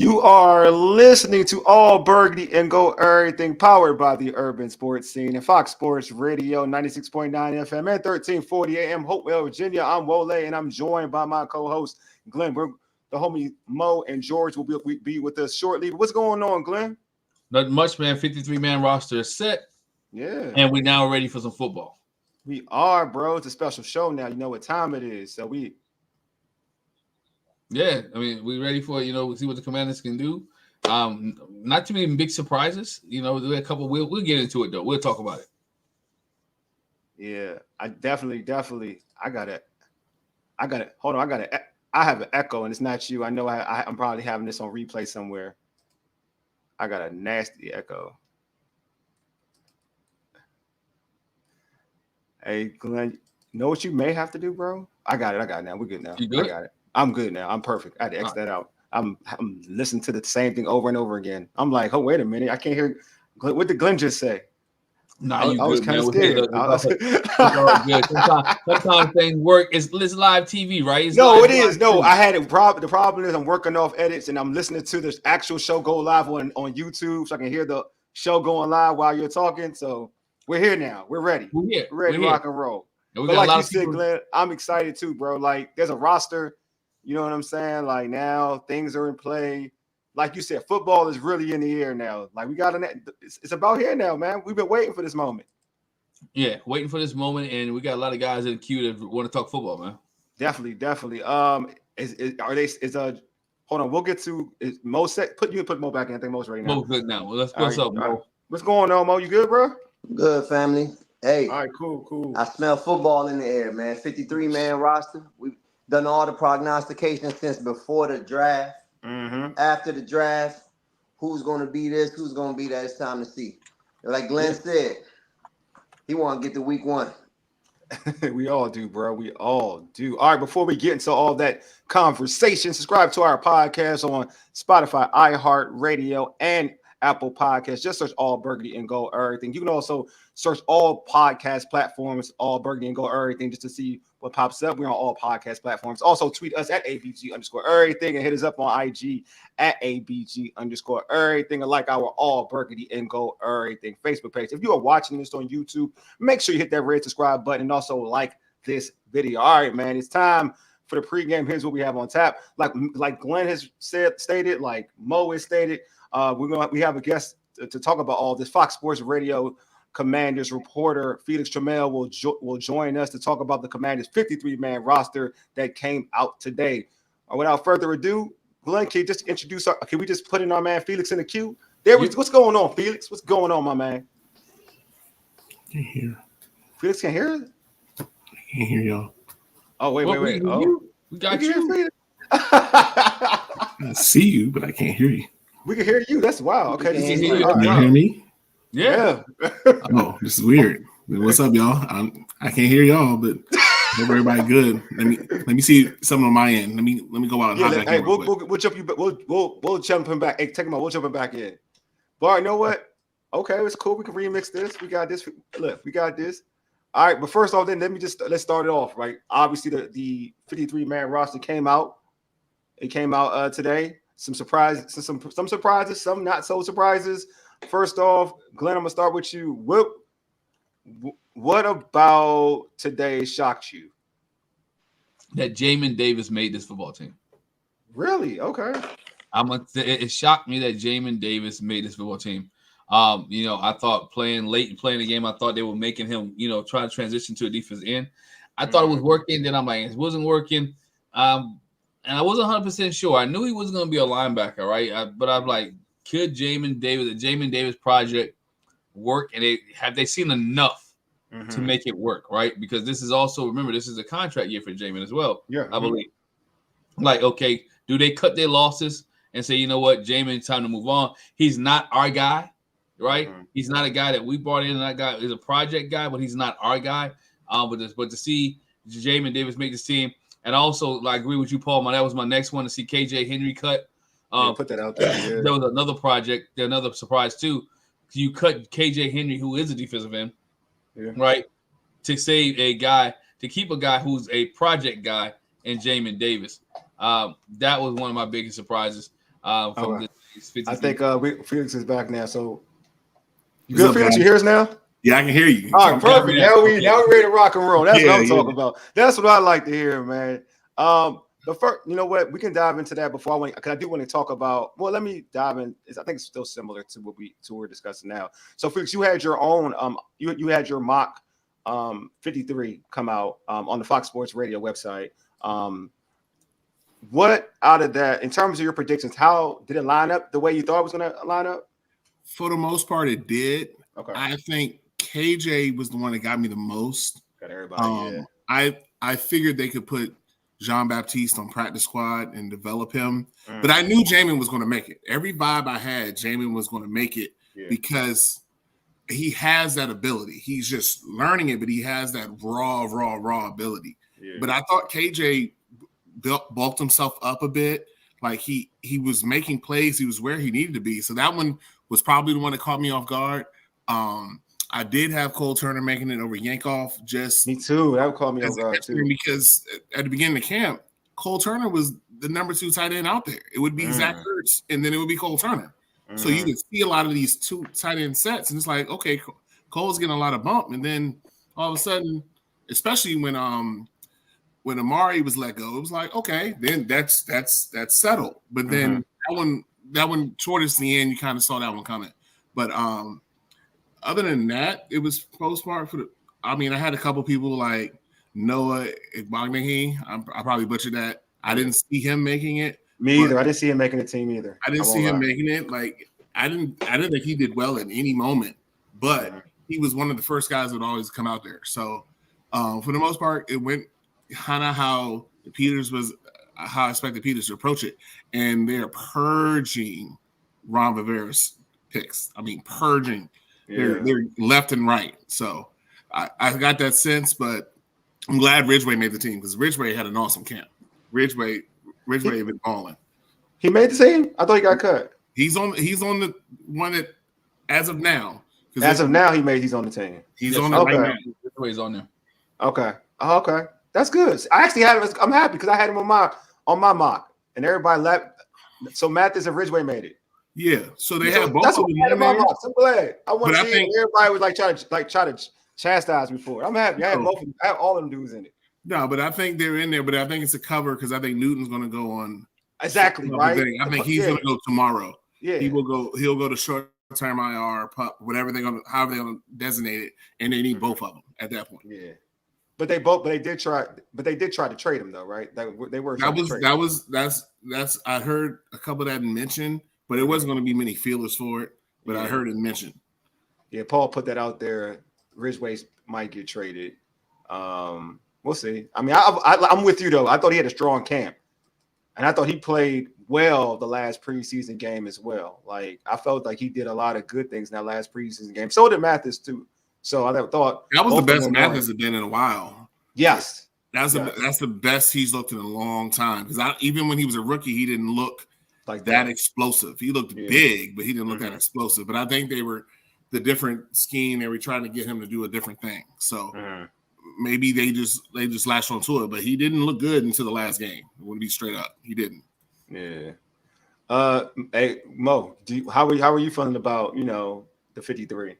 You are listening to All Burgundy and Go Everything, powered by the Urban Sports Scene and Fox Sports Radio, 96.9 FM and 1340 AM, Hopewell, Virginia. I'm Wole, and I'm joined by my co-host, Glen. The homie Mo and George will be with us shortly. What's going on, Glen? Not much, man. 53-man roster is set. Yeah. And we're now ready for some football. We are, bro. It's a special show now. You know what time it is. So Yeah, I mean, we're ready for it. We'll see what the Commanders can do. Not too many big surprises. There are a couple. We'll get into it though. We'll talk about it. Yeah, I definitely. I got it. Hold on, I have an echo, and it's not you. I know I'm probably having this on replay somewhere. I got a nasty echo. Hey, Glenn, you know what you may have to do, bro? I got it now. We're good now. You good? I got it. I'm good now. I'm perfect. I had to X that out. I'm listening to the same thing over and over again. I'm like, oh, wait a minute. I can't hear. What did Glenn just say? Nah, I was kind of scared. Good. Sometimes things work. It's live TV, right? It is. No, I had it. The problem is I'm working off edits and I'm listening to the actual show go live on YouTube so I can hear the show going live while you're talking. So we're here now. We're ready. We're ready to rock and roll. And but like you said, Glenn, I'm excited too, bro. Like there's a roster. You know what I'm saying? Like now things are in play. Like you said, football is really in the air now. Like it's about here now, man. We've been waiting for this moment. Yeah, waiting for this moment, and we got a lot of guys in the queue that want to talk football, man. Definitely. Hold on, we'll get to Mo set. Put Mo back in. I think Mo's ready now. Mo's good now. Well, what's up, Mo? Right. What's going on, Mo? You good, bro? Good, family. Hey. All right, cool. I smell football in the air, man. 53-man roster. We've done all the prognostications since before the draft. Mm-hmm. After the draft, who's going to be this, who's going to be that, it's time to see. Like Glenn said, he want to get to week one. We all do, bro. We all do. All right, before we get into all that conversation, subscribe to our podcast on Spotify, iHeartRadio, and Apple Podcasts. Just search All Burgundy and Go Everything. You can also search all podcast platforms, All Burgundy and Go Everything, just to see what pops up. We're on all podcast platforms. Also, tweet us at ABG_everything and hit us up on IG at ABG_everything and like our All Burgundy and Go Everything Facebook page. If you are watching this on YouTube, make sure you hit that red subscribe button and also like this video. All right, man, it's time for the pregame. Here's what we have on tap. Like Glenn has stated, like Mo has stated, we have a guest to talk about all this. Fox Sports Radio Commanders reporter Felix Trammell will join us to talk about the Commanders 53-man roster that came out today. Without further ado, Glenn, can you just introduce can we just put in our man Felix in the queue? What's going on, Felix? What's going on, my man? Can't hear. Felix can't hear it? I can't hear y'all. Oh, wait. We got you. I see you, but I can't hear you. We can hear you. That's wild. Okay. Can you hear me? Yeah. Oh, this is weird. What's up, y'all? I can't hear y'all, but hope everybody good. Let me see something on my end. Let me go out and hop back in. We'll jump you. We'll jump him back. Hey, take him out. We'll jump him back in. But all right, you know what? Okay, it's cool. We can remix this. We got this. Look, we got this. All right, but first off, then let's start it off. Right, obviously the 53-man roster came out. It came out today. Some surprises, some surprises, some not so surprises. First off, Glenn, I'm gonna start with you. What about today shocked you? That Jamin Davis made this football team. Really? Okay. It shocked me that Jamin Davis made this football team. I thought playing the game, I thought they were making him, try to transition to a defense end. I thought it was working. Then I'm like, it wasn't working. And I wasn't 100% sure. I knew he was going to be a linebacker, right? But I'm like, could the Jamin Davis project work? And have they seen enough to make it work, right? Because this is also, remember, this is a contract year for Jamin as well. Yeah, I believe. Like, okay, do they cut their losses and say, you know what, Jamin, it's time to move on? He's not our guy, right? He's not a guy that we brought in. That guy is a project guy, but he's not our guy. But to see Jamin Davis make this team. And also, I agree with you, Paul. That was my next one to see KJ Henry cut. Put that out there. Yeah. There was another project, another surprise too. You cut KJ Henry, who is a defensive end, right, to save a guy, to keep a guy who's a project guy, and Jamin Davis. That was one of my biggest surprises. From Okay. this 53. I think Felix is back now. So you What's good, up, Felix? guys? You hear us now? Yeah, I can hear you. All right, perfect. Yeah. Now we ready to rock and roll. That's what I'm Yeah. talking about. That's what I like to hear, man. But first, you know what? We can dive into that before because I do want to talk about. Well, let me dive in. I think it's still similar to what we're discussing now. So, Felix, you had your own. You had your mock 53 come out on the Fox Sports Radio website. What out of that, in terms of your predictions, how did it line up the way you thought it was going to line up? For the most part, it did. Okay. I think KJ was the one that got me the most. Got everybody. I figured they could put Jean-Baptiste on practice squad and develop him, but I knew Jamin was going to make it. Every vibe I had, Jamin was going to make it because he has that ability. He's just learning it, but he has that raw ability. Yeah. But I thought KJ bulked himself up a bit. Like he was making plays. He was where he needed to be. So that one was probably the one that caught me off guard. I did have Cole Turner making it over Yankoff. Me too. That would call me off guard too. Because at the beginning of camp, Cole Turner was the number 2 tight end out there. It would be Zach Ertz, and then it would be Cole Turner. So you could see a lot of these 2 tight end sets, and it's like, okay, Cole's getting a lot of bump, and then all of a sudden, especially when Amari was let go, it was like, okay, then that's settled. But then that one towards the end, you kind of saw that one coming. But other than that, it was postmark for the. I mean, I had a couple people like Noah Igbagnehi. I probably butchered that. I didn't see him making it. Me either. I didn't see him making the team either. I didn't see him making it. Like I didn't think he did well at any moment, but he was one of the first guys that would always come out there. So for the most part, it went kind of how I expected Peters to approach it, and they're purging Ron Rivera's picks. I mean, purging. They're left and right. So I got that sense, but I'm glad Ridgeway made the team because Ridgeway had an awesome camp. Ridgeway had been balling. He made the team? I thought he got cut. He's on the one that as of now. As of now, he's on the team. He's on the right now. Ridgeway's on there. Okay. Okay. That's good. I actually had him. I'm happy because I had him on my mock, and everybody left. So Mathis and Ridgeway made it. Yeah. So they had both that's of what them I had in my mock. I'm glad. I want to see it. Everybody was try to chastise me for it. I'm happy. I had both of them. I have all of them dudes in it. No, but I think they're in there. But I think it's a cover because I think Newton's going to go on. Exactly right. I think he's going to go tomorrow. Yeah. He'll go to short-term IR, pup, however they're going to designate it, and they need both of them at that point. Yeah. But they did try to trade him though, right? They were. That's I heard a couple of that mentioned, but it wasn't going to be many feelers for it. But I heard it mentioned. Yeah, Paul put that out there. Ridgeway might get traded. We'll see. I mean, I'm with you though. I thought he had a strong camp, and I thought he played well the last preseason game as well. Like I felt like he did a lot of good things in that last preseason game. So did Mathis too. So I thought that was the best Mathis had been in a while. Yes, that's the best he's looked in a long time. Because even when he was a rookie, he didn't look like that explosive. He looked big, but he didn't look that explosive. But I think they were the different scheme. They were trying to get him to do a different thing. So maybe they just latched onto it. But he didn't look good until the last game. It wouldn't be straight up. He didn't. Yeah. Hey Mo, how are you feeling about the 53?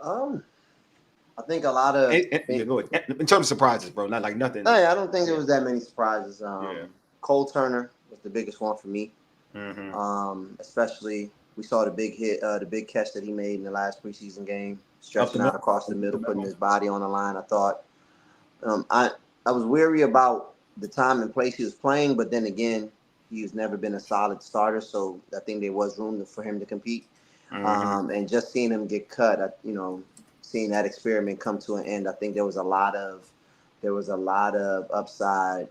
I think a lot of go ahead. In terms of surprises, bro, not like nothing. I don't think there was that many surprises. Cole Turner was the biggest one for me. Especially we saw the big hit, the big catch that he made in the last preseason game, stretching out across the middle, putting his body on the line. I thought I was weary about the time and place he was playing, but then again, he's never been a solid starter, so I think there was room for him to compete. And just seeing him get cut, seeing that experiment come to an end, I think there was a lot of upside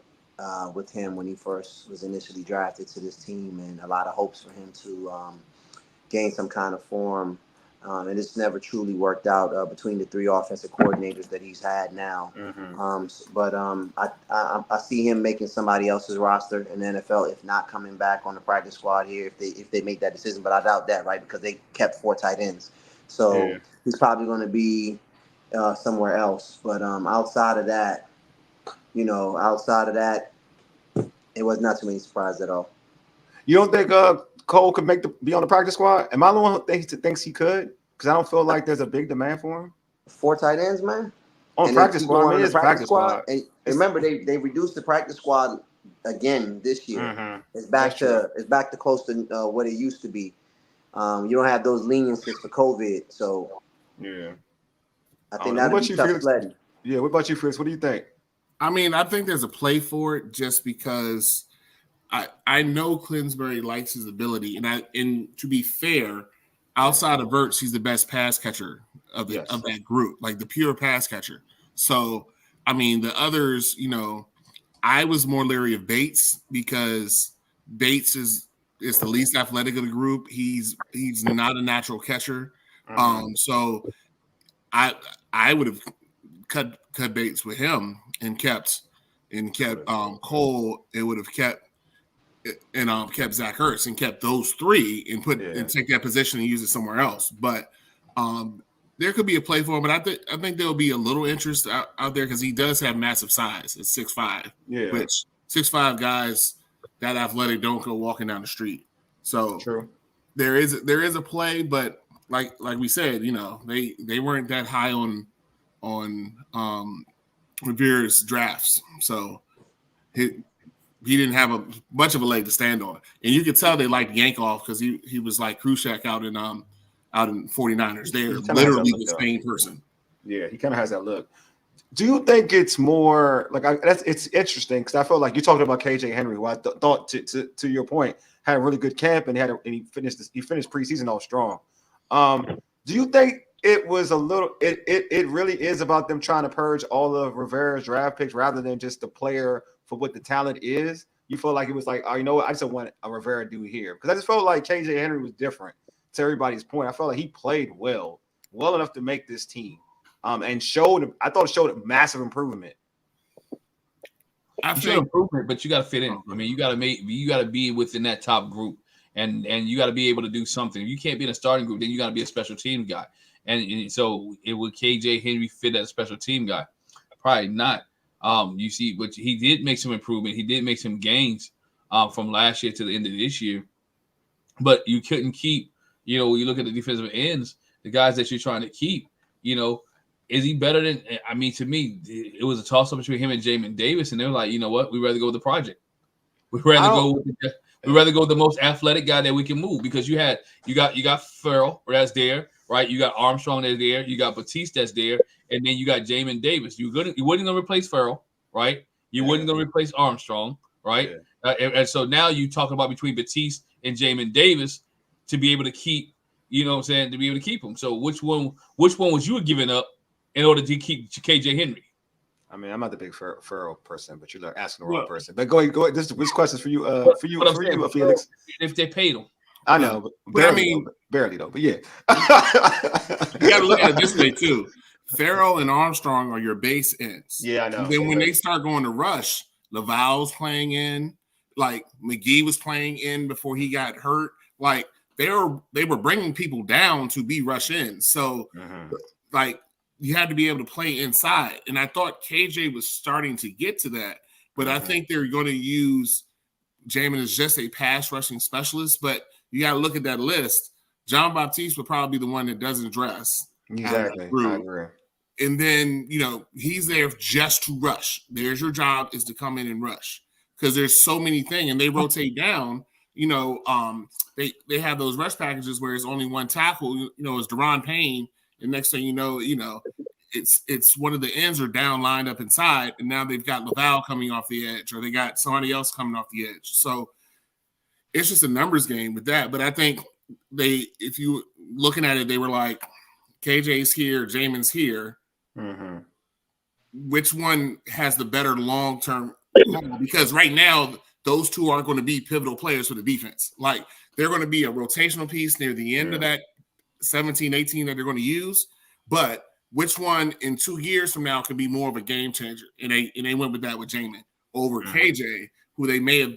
with him when he first was initially drafted to this team, and a lot of hopes for him to gain some kind of form. And it's never truly worked out between the 3 offensive coordinators that he's had now. I see him making somebody else's roster in the NFL, if not coming back on the practice squad here, if they make that decision. But I doubt that, right? Because they kept 4 tight ends. So he's probably going to be somewhere else. But outside of that, it was not too many surprises at all. You don't think Cole could be on the practice squad? Am I the one who thinks he could? Because I don't feel like there's a big demand for him. 4 tight ends, man. On practice squad, I mean, it's practice squad. And remember, they reduced the practice squad again this year. Mm-hmm. It's back to close to what it used to be. You don't have those leniencies for COVID, so yeah. I think that'll be tough sledding. Yeah, what about you, Fritz? What do you think? I mean, I think there's a play for it just because I know Clinsbury likes his ability, and to be fair, outside of Verts, he's the best pass catcher of that group, like the pure pass catcher. So, I mean, the others, I was more leery of Bates because Bates is the least athletic of the group. He's not a natural catcher. So I would have cut Bates with him and kept Cole. It would have kept Zach Ertz and kept those 3 and take that position and use it somewhere else. But there could be a play for him, but I think there'll be a little interest out there because he does have massive size at 6'5", which 6'5" guys that athletic don't go walking down the street. So true. There is a play, but like we said, they weren't that high on Revere's drafts, so he didn't have a much of a leg to stand on, and you could tell they liked Yankoff because he was like Khrushchev out in 49ers. They're literally the same person. Yeah, he kind of has that look. Do you think it's more like it's interesting because I feel like you talked about KJ Henry, who I thought to your point had a really good camp and he finished preseason all strong. Do you think it was a little? It really is about them trying to purge all of Rivera's draft picks rather than just the player for what the talent is? You feel like it was like, oh, you know what? I just want a Rivera dude here because I just felt like KJ Henry was different. To everybody's point, I felt like he played well enough to make this team, and I thought it showed a massive improvement. I feel improvement, but you got to fit in. I mean, you got to be within that top group, and you got to be able to do something. If you can't be in a starting group, then you got to be a special team guy. And so would KJ Henry fit that special team guy? Probably not. You see, but he did make some improvement. He did make some gains from last year to the end of this year, but you couldn't keep. When you look at the defensive ends, the guys that you're trying to keep, is he better than? I mean, to me, it was a toss-up between him and Jamin Davis, and they're like, you know what? We'd rather go with the project. We'd rather go with the most athletic guy that we can move because you got Farrell that's there, right? You got Armstrong that's there, you got Batiste that's there, and then you got Jamin Davis. You wasn't gonna replace Farrell, right? You wasn't gonna replace Armstrong, right? Yeah. And so now you talk about between Batiste and Jamin Davis. To be able to keep, to be able to keep him. So which one was you giving up in order to keep KJ Henry? I mean, I'm not the big Farrell person, but you're asking the wrong person. But go ahead. This question's for you, Felix. If they paid him, I know, but barely though. But yeah, you got to look at it this way too. Farrell and Armstrong are your base ends. Yeah, I know. And then when they start going to rush, Laval's playing in, like McGee was playing in before he got hurt, like. They were bringing people down to be rush in. So, like, you had to be able to play inside. And I thought KJ was starting to get to that. But I think they're going to use Jamin as just a pass rushing specialist. But you got to look at that list. John Baptiste would probably be the one that doesn't dress. Exactly. I agree. And then, he's there just to rush. There's your job is to come in and rush. Because there's so many things. And they rotate down. They have those rush packages where it's only one tackle, it's Deron Payne, and next thing you know, it's one of the ends are down lined up inside, and now they've got Laval coming off the edge, or they got somebody else coming off the edge. So it's just a numbers game with that. But I think if you looking at it, they were like, KJ's here, Jamin's here. Mm-hmm. Which one has the better long-term? Because right now, those two aren't going to be pivotal players for the defense. Like, they're going to be a rotational piece near the end of that 17, 18 that they're going to use. But which one in 2 years from now could be more of a game changer? And they went with that with Jamin over KJ, who they may have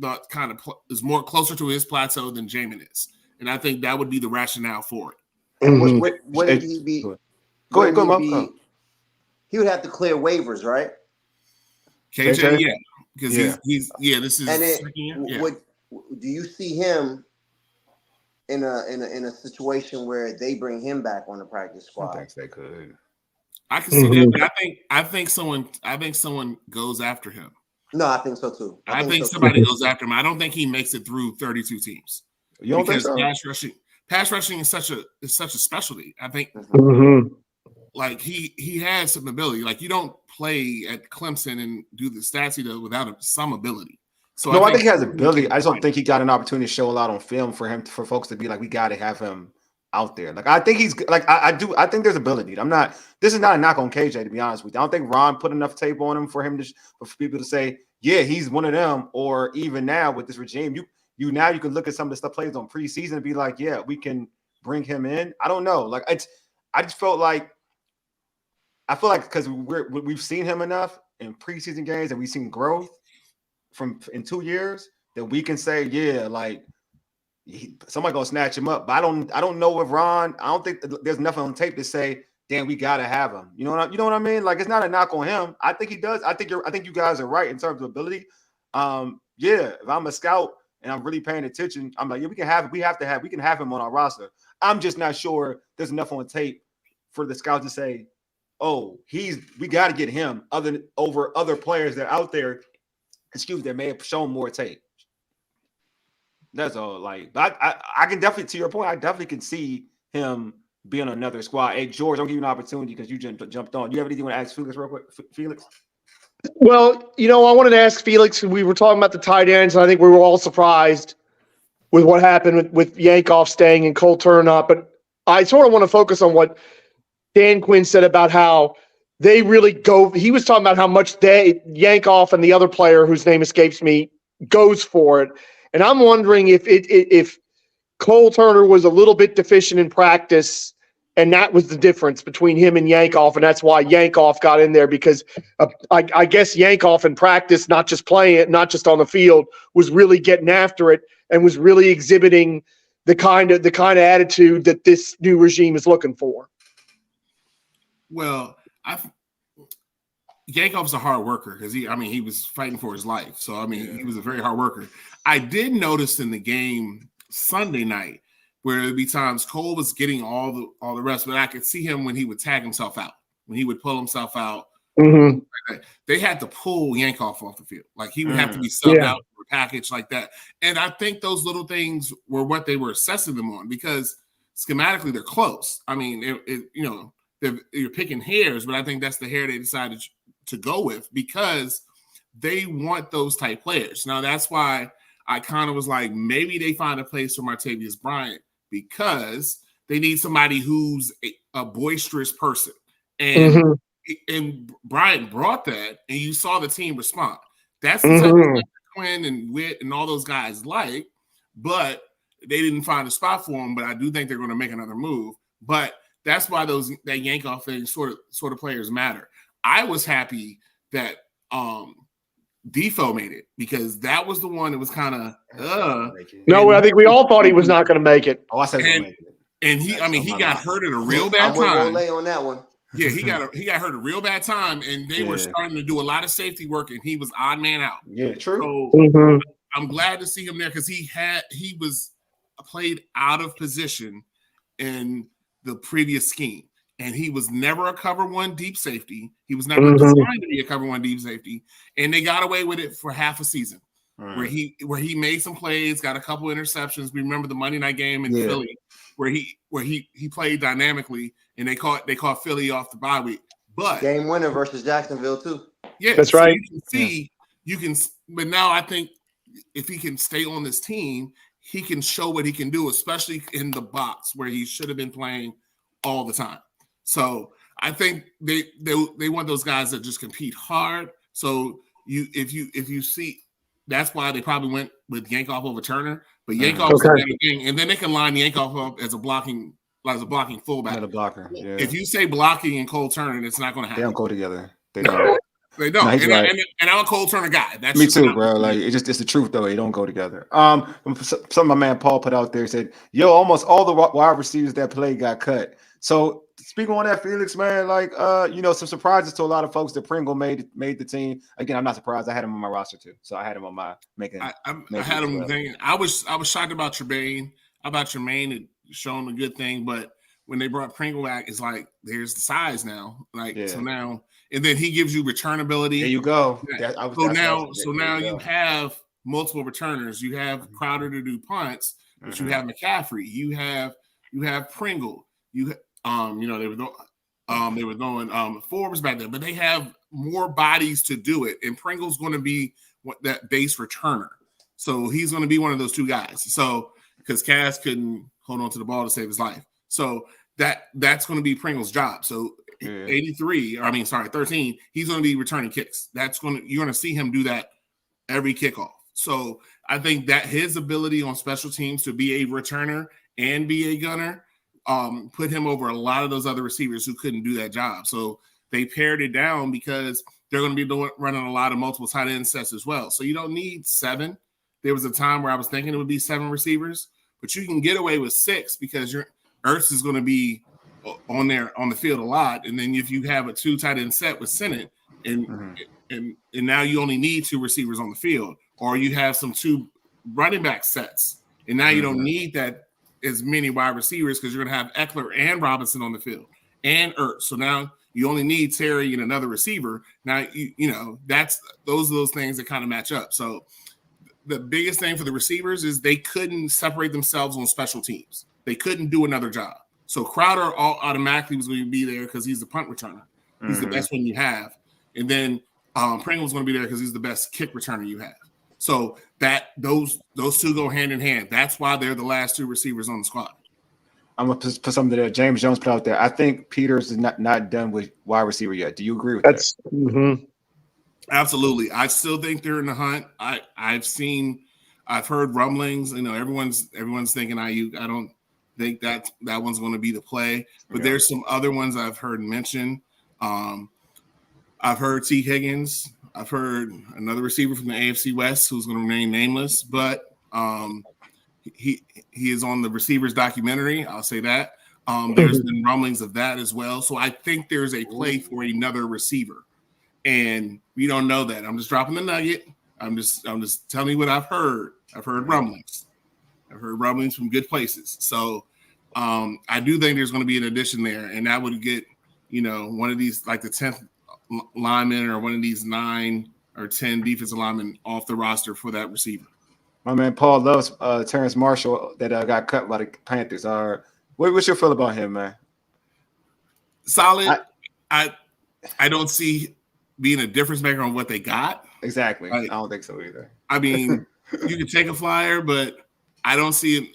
thought kind of is more closer to his plateau than Jamin is. And I think that would be the rationale for it. And what did he be? Go ahead. He would have to clear waivers, right? KJ, yeah. Because he's this is and then second year. you see him in a situation where they bring him back on the practice squad? I think they could. I can see that, but I think someone goes after him. No, I think so too. I think somebody goes after him. I don't think he makes it through 32 teams. You don't think so? Pass rushing is such a specialty. I think like he has some ability. Like you don't play at Clemson and do the stats he does without some ability. So no, I think he has ability. I just don't think he got an opportunity to show a lot on film for folks to be like, we got to have him out there. Like I think he's like I think there's ability. This is not a knock on KJ, to be honest with you. I don't think Ron put enough tape on him for people to say, yeah, he's one of them. Or even now with this regime, you can look at some of the stuff plays on preseason and be like, yeah, we can bring him in. I don't know. Like I feel like because we've seen him enough in preseason games and we've seen growth in 2 years that we can say, yeah, like somebody gonna snatch him up. But I don't know if Ron. I don't think there's nothing on tape to say, damn, we gotta have him. You know what I mean? Like it's not a knock on him. I think he does. I think you guys are right in terms of ability. Yeah, if I'm a scout and I'm really paying attention, I'm like, yeah, we can have him on our roster. I'm just not sure there's enough on tape for the scouts to say, oh, we got to get him over other players that are out there. That may have shown more tape. That's all. Like, but I can definitely, to your point, I definitely can see him being on another squad. Hey, George, I'll give you an opportunity because you jumped on. Do you have anything you want to ask Felix real quick? Felix? Well, I wanted to ask Felix. We were talking about the tight ends, and I think we were all surprised with what happened with Yankoff staying and Cole Turner not. But I sort of want to focus on what Dan Quinn said about how they really go. He was talking about how much Yankoff and the other player whose name escapes me goes for it. And I'm wondering if Cole Turner was a little bit deficient in practice, and that was the difference between him and Yankoff, and that's why Yankoff got in there because I guess Yankoff in practice, not just playing it, not just on the field, was really getting after it and was really exhibiting the kind of attitude that this new regime is looking for. Well, Yankoff's a hard worker because he was fighting for his life. So he was a very hard worker. I did notice in the game Sunday night where there'd be times Cole was getting all the reps, but I could see him when he would tag himself out, when he would pull himself out. Mm-hmm. Like they had to pull Yankoff off the field. Like he would have to be subbed out for a package like that. And I think those little things were what they were assessing them on because schematically they're close. You're picking hairs, but I think that's the hair they decided to go with because they want those type players. Now that's why I kind of was like, maybe they find a place for Martavius Bryant because they need somebody who's a boisterous person. And and Bryant brought that, and you saw the team respond. That's the type of thing Quinn and Witt and all those guys like, but they didn't find a spot for him. But I do think they're going to make another move. But that's why that Yankoff thing sort of players matter. I was happy that Defoe made it because that was the one that was kind of No, I think we all thought he was not going to make it. Oh, I said and, and he got hurt at a real bad time. I went Wole on that one. Yeah, he got hurt at a real bad time, and they were starting to do a lot of safety work, and he was odd man out. Yeah, true. So I'm glad to see him there because he was played out of position in the previous scheme. And he was never a cover one deep safety. He was never designed to be a cover one deep safety. And they got away with it for half a season where he made some plays, got a couple interceptions. We remember the Monday night game in Philly where he played dynamically and they caught Philly off the bye week. But game winner versus Jacksonville too. Yeah, that's right. You can but now I think if he can stay on this team, he can show what he can do, especially in the box where he should have been playing all the time. So I think they want those guys that just compete hard. So if you see, that's why they probably went with Yankoff over Turner. But Yankoff is a better thing, and then they can line Yankoff up as a blocking fullback. Not a blocker. Yeah. If you say blocking and Cole Turner, it's not going to happen. They don't go together. They don't. They don't. No, and I'm a Cole Turner guy. That's me too, bro. Like it's the truth though. They don't go together. Some of my man Paul put out there said, "Yo, almost all the wide receivers that played got cut." So speaking on that, Felix, man, like some surprises to a lot of folks that Pringle made the team. Again, I'm not surprised. I had him on my roster too, so I had him on my making. I had him thinking. I was shocked about Tremaine. Tremaine had shown a good thing, but when they brought Pringle back, it's like there's the size now. So now, and then he gives you returnability. There you go. So now you have multiple returners. You have Crowder to do punts, but you have McCaffrey. You have Pringle. They were throwing Forbes back there, but they have more bodies to do it. And Pringle's going to be that base returner. So he's going to be one of those two guys. So because Cass couldn't hold on to the ball to save his life. So that's going to be Pringle's job. So 13, he's going to be returning kicks. You're going to see him do that every kickoff. So I think that his ability on special teams to be a returner and be a gunner put him over a lot of those other receivers who couldn't do that job. So they pared it down because they're going to be running a lot of multiple tight end sets as well. So you don't need 7. There was a time where I was thinking it would be 7 receivers, but you can get away with 6 because your Ertz is going to be on the field a lot. And then if you have a 2 tight end set with Sennett and now you only need 2 receivers on the field, or you have some 2 running back sets and now you don't need that as many wide receivers because you're going to have Eckler and Robinson on the field and Ertz. So now you only need Terry and another receiver. Now, those are those things that kind of match up. So the biggest thing for the receivers is they couldn't separate themselves on special teams. They couldn't do another job. So Crowder automatically was going to be there because he's the punt returner. He's the best one you have. And then Pringle's going to be there because he's the best kick returner you have. So that those 2 go hand in hand. That's why they're the last 2 receivers on the squad. I'm going to put something there. James Jones put out there. I think Peters is not done with wide receiver yet. Do you agree with that? Absolutely. I still think they're in the hunt. I've heard rumblings. Everyone's thinking Ayuk. I don't think that one's going to be the play. But there's some other ones I've heard mentioned. I've heard T. Higgins. I've heard another receiver from the AFC West who's going to remain nameless, but he is on the receivers documentary. I'll say that. There's been rumblings of that as well. So I think there's a play for another receiver, and we don't know that. I'm just dropping the nugget. I'm just telling you what I've heard. I've heard rumblings. I've heard rumblings from good places. So I do think there's going to be an addition there, and that would get one of these like the 10th lineman or one of these 9 or 10 defensive linemen off the roster for that receiver. My man Paul loves Terrence Marshall that got cut by the Panthers. What's your feel about him, man? Solid. I don't see being a difference maker on what they got. Exactly. I don't think so either. I mean, you can take a flyer, but I don't see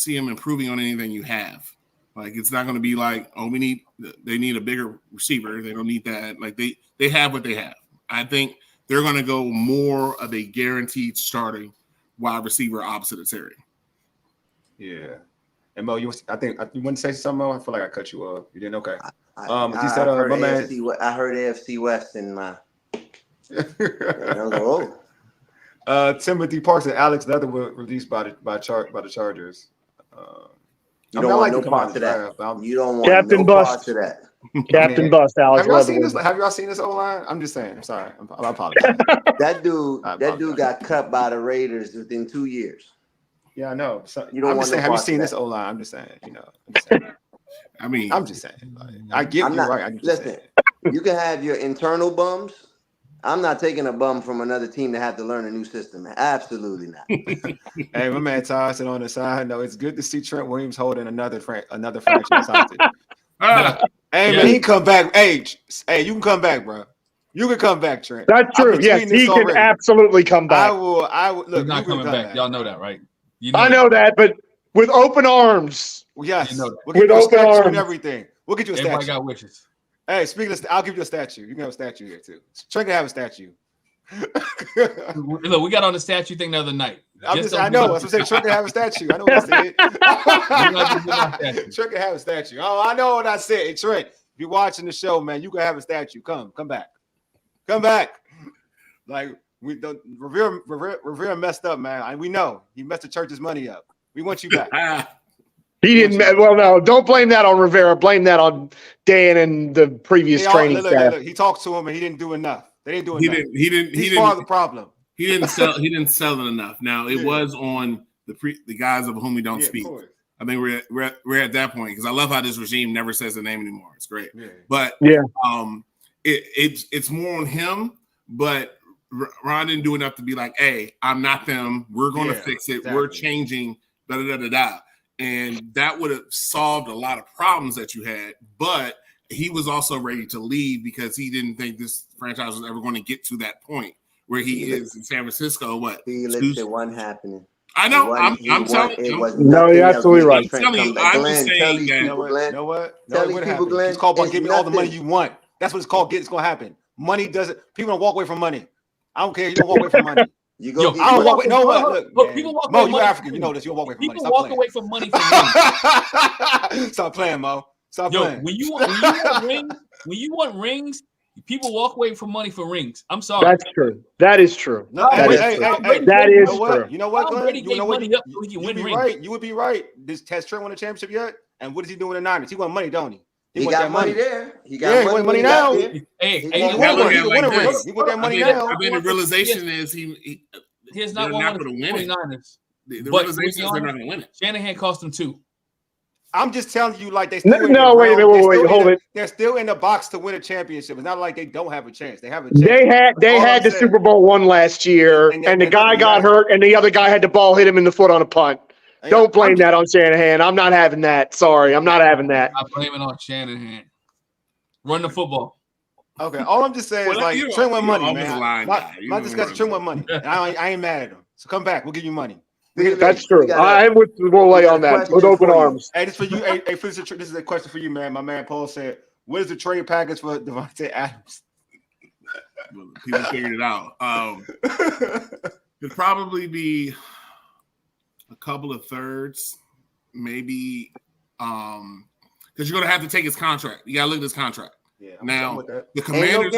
him improving on anything you have. Like it's not going to be like, they need a bigger receiver. They don't need that. Like they have what they have. I think they're going to go more of a guaranteed starting wide receiver opposite of Terry. Yeah. And Mo, I think you want to say something, Mo? I feel like I cut you off. You didn't? Okay. I heard AFC West in my. Timothy Parks and Alex Leather were released by the Chargers. You don't want no part of that. You don't want Captain no Bust. part of that. Captain Bust, Alex. Have y'all seen this O-line? I'm just saying. I'm sorry. I apologize. That dude got cut by the Raiders within 2 years. Yeah, I know. So, You don't I'm want just saying. no Have you part seen of this that. O-line? I'm just saying. I mean, I'm just saying. Like, I get you right. I'm just Listen, saying. you can have your internal bums. I'm not taking a bum from another team to have to learn a new system. Absolutely not. Hey, my man Todd said on the side, no, it's good to see Trent Williams holding another franchise hostage. Hey, man, he come back. Hey, you can come back, bro. You can come back, Trent. That's true. Yes, he can absolutely come back. I will. Look, he's not coming back. Y'all know that, right? I know that, but with open arms. Yes, you know we'll get with you a open statue arms and everything. We'll get you a Everybody statue. got wishes. Hey, speaking of, I'll give you a statue. You can have a statue here too. Trent can have a statue. Look, we got on the statue thing the other night. I know. That's what I'm saying. Trent can have a statue. I know what I said. Trent can have a statue. Oh, I know what I said. Hey, Trent, if you're watching the show, man, you can have a statue. Come back. Like we don't. Revere messed up, man. We know he messed the church's money up. We want you back. He didn't. Well, no, don't blame that on Rivera. Blame that on Dan and the previous training staff. Look, he talked to him and he didn't do enough. They didn't do enough. He's part of the problem. He didn't sell it enough. Now it was on the guys of whom we don't speak. I think we're at that point because I love how this regime never says the name anymore. It's great. Yeah. But it's more on him. But Ron didn't do enough to be like, hey, I'm not them. We're going to fix it. Exactly. We're changing. Da da da da da. And that would have solved a lot of problems that you had. But he was also ready to leave because he didn't think this franchise was ever going to get to that point where he is in San Francisco. What? Felix, it wasn't happening. I know. I'm telling you. No, you're absolutely right. I'm telling you. I'm just saying that. You know what? Tell these people, Glenn. It's called give me all the money you want. That's what it's called. It's going to happen. Money doesn't. People don't walk away from money. I don't care. You don't walk away from money. You go. I don't walk away. No, look, people walk Mo, away. you African. You know this. You don't walk away from money. People walk away from money for rings. Stop playing, Mo. Stop playing. When you want rings, people walk away from money for rings. I'm sorry. That's true. That is true. No, that is true. You know what, Glenn? You know what? You would be right. You would be right. Has Trent won a championship yet? And what is he doing in the Niners? He won money, don't he? He got money there. He got money now. He won a ring. He want that money now. I mean, the realization is he's not going to win it. The realization is they're not going to win it. Shanahan cost him 2. I'm just telling you, like they still wait, hold it. They're still in the box to win a championship. It's not like they don't have a chance. They have a chance. They had the Super Bowl one last year, and the guy got hurt, and the other guy had the ball hit him in the foot on a punt. Don't blame that on Shanahan. I'm not having that. Sorry, I'm not having that. I'm blaming on Shanahan. Run the football. Okay, all I'm just saying is like Trent won money, man. My discussion, Trent won money. I ain't mad at him. So come back. We'll give you money. That's true. I'm with Wole on that with open arms. Hey, this for you. Hey, this is a question for you, man. My man Paul said, "What is the trade package for Devontae Adams?" People figured it out. It'd probably be a couple of thirds, maybe, because you're going to have to take his contract. You got to look at his contract. Yeah. Now, the Commanders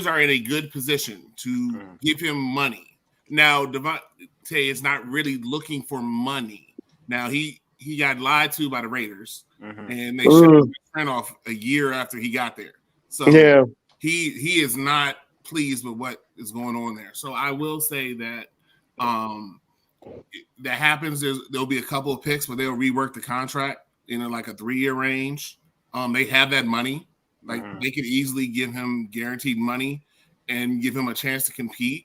are in a good position to give him money. Now, Devontae is not really looking for money. Now, he got lied to by the Raiders, and they shut his friend off a year after he got there. So he is not pleased with what is going on there. So I will say that that happens. There'll be a couple of picks, but they'll rework the contract in like a 3-year range. They have that money. Like they could easily give him guaranteed money and give him a chance to compete.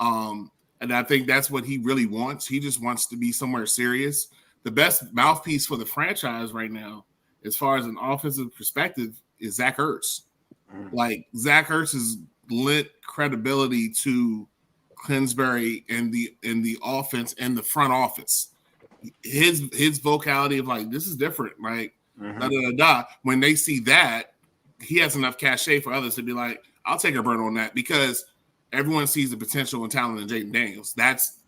And I think that's what he really wants. He just wants to be somewhere serious. The best mouthpiece for the franchise right now, as far as an offensive perspective, is Zach Ertz. Like Zach Ertz has lent credibility to Kingsbury and the offense and the front office. His vocality of like, this is different. Like, da, da, da, da. When they see that, he has enough cachet for others to be like, I'll take a burn on that because everyone sees the potential and talent in Jaden Daniels. That's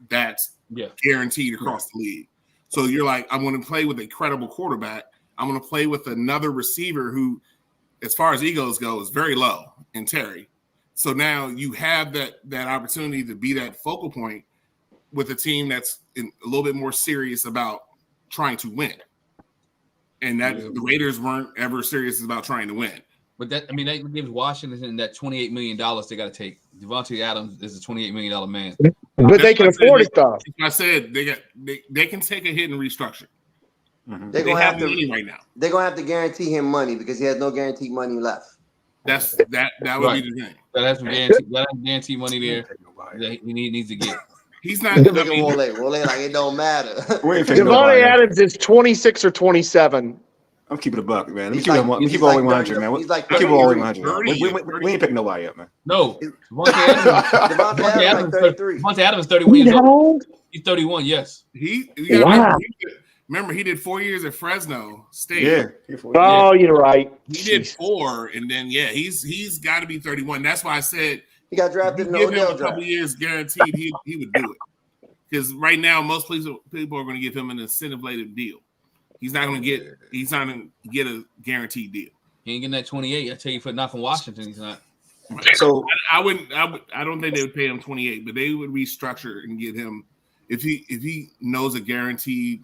guaranteed across the league. So you're like, I'm going to play with a credible quarterback. I'm going to play with another receiver who, as far as egos go, is very low in Terry. So now you have that opportunity to be that focal point with a team that's a little bit more serious about trying to win. And that the Raiders weren't ever serious about trying to win. But that gives Washington that $28 million they got to take. Devontae Adams is a $28 million man. But they can afford it, though. I said they can take a hit and restructure. They're gonna have to right now. They're gonna have to guarantee him money because he has no guaranteed money left. That would be the thing. That has some guaranteed money there that he needs to get. He's not Look at Wole like it don't matter. Devontae Adams is 26 or 27. I'm keeping a buck, man. Keep it all the way 100, man. Keep it all the way 100. We ain't picking nobody up, man. No. Devontae Adams is 33. Devontae Adams is 31 years old. He's 31, yes. Remember, he did 4 years at Fresno State. Yeah. Oh, you're right. He did 4, and then he's got to be 31. That's why I said he got drafted in the give him Odell a couple years guaranteed. He would do it because right now most people are going to give him an incentive-laden deal. He's not going to get a guaranteed deal. He ain't getting that 28. I tell you, not from Washington, he's not. So I don't think they would pay him 28, but they would restructure and get him if he knows a guaranteed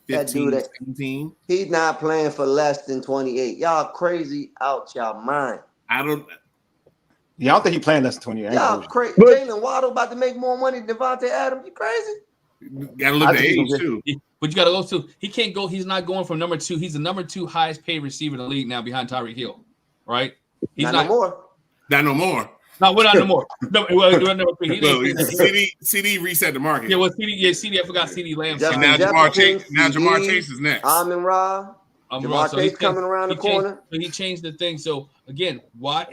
That dude, 17. He's not playing for less than 28. Y'all crazy out y'all mind. I don't think he playing less than 28. Y'all crazy. But- Jalen Waddle about to make more money than Devontae Adams. You crazy? gotta look I at think he's age gonna too. But you got to go to. He can't go. He's not going from number 2. He's the number 2 highest paid receiver in the league now, behind Tyreek Hill. Right? He's Not no more. Not no more. No, we're not no more. No, we're number 3. He Well, didn't- CD reset the market. Yeah, well, CD. Yeah, CD. I forgot CD Lamb. Justin now Jefferson, Jamar CD, Chase is next. Amon Ra. Jamar So Chase coming around the corner. So he changed the thing. So again, why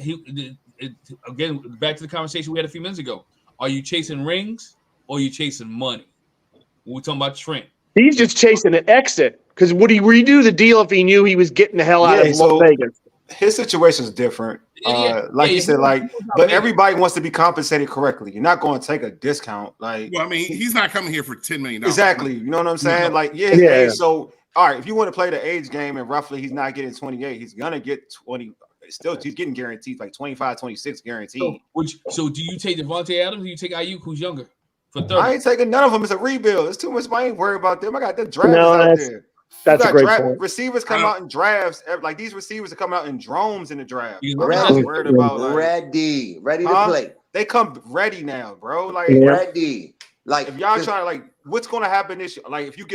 again back to the conversation we had a few minutes ago. Are you chasing rings or are you chasing money? When we're talking about Trent. He's just chasing an exit. Because would he redo the deal if he knew he was getting the hell out of Las Vegas? His situation is different. You said, but everybody wants to be compensated correctly. You're not going to take a discount. Like, well, I mean, he's not coming here for $10 million. Exactly. You know what I'm saying? No. Like, his age, so all right, if you want to play the age game and roughly he's not getting 28, he's gonna get 20. Still, he's getting guaranteed like 25, 26 guaranteed. So do you take Devontae Adams or do you take Ayuk, who's younger? For 30? I ain't taking none of them. It's a rebuild. It's too much. I ain't worried about them. I got the drafts out there. That's a great point. Receivers come out in drafts. Like these receivers that come out in drones in the draft. Ready to play. They come ready now, bro. Like ready. Like if y'all trying to like, what's going to happen this year? Like if you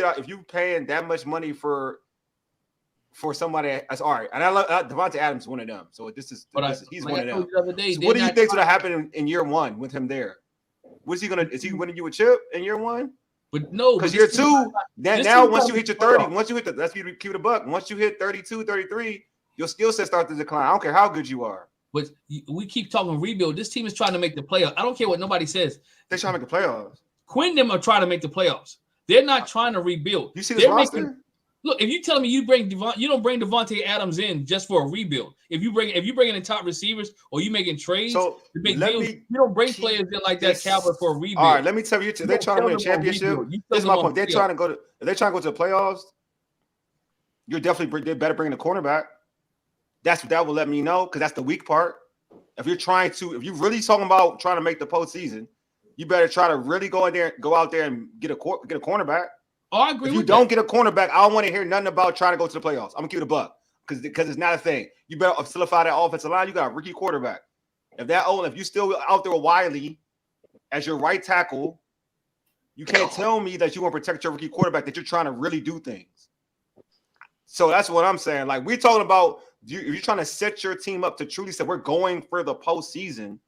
paying that much money for somebody, that's all right. And I love Devontae Adams, one of them. So he's one of them. So what do you think's going to happen in year one with him there? What's he gonna? Is he winning you a chip in year one? But no, because year 2, now once you hit your 30, once you hit let's keep it a buck. Once you hit 32, 33, your skill set starts to decline. I don't care how good you are. But we keep talking rebuild. This team is trying to make the playoffs. I don't care what nobody says. They're trying to make the playoffs. Quinn and them are trying to make the playoffs. They're not trying to rebuild. You see this roster? Look, if you tell me you don't bring Devontae Adams in just for a rebuild. If you bring in top receivers or you making trades, so the big deals, you don't bring players in like that caliber for a rebuild. All right, let me tell you, they're trying to win a championship. This is my point. They're trying to go to the playoffs. They better bring the cornerback. That will let me know because that's the weak part. If you're really talking about trying to make the postseason, you better try to really go out there and get a cornerback. Oh, I agree. If you don't get a cornerback, I don't want to hear nothing about trying to go to the playoffs. I'm gonna keep it a buck because it's not a thing. You better solidify that offensive line. You got a rookie quarterback. If you still out there with Wiley as your right tackle, you can't tell me that you want to protect your rookie quarterback, that you're trying to really do things. So that's what I'm saying. Like we're talking about, if you're trying to set your team up to truly say we're going for the postseason,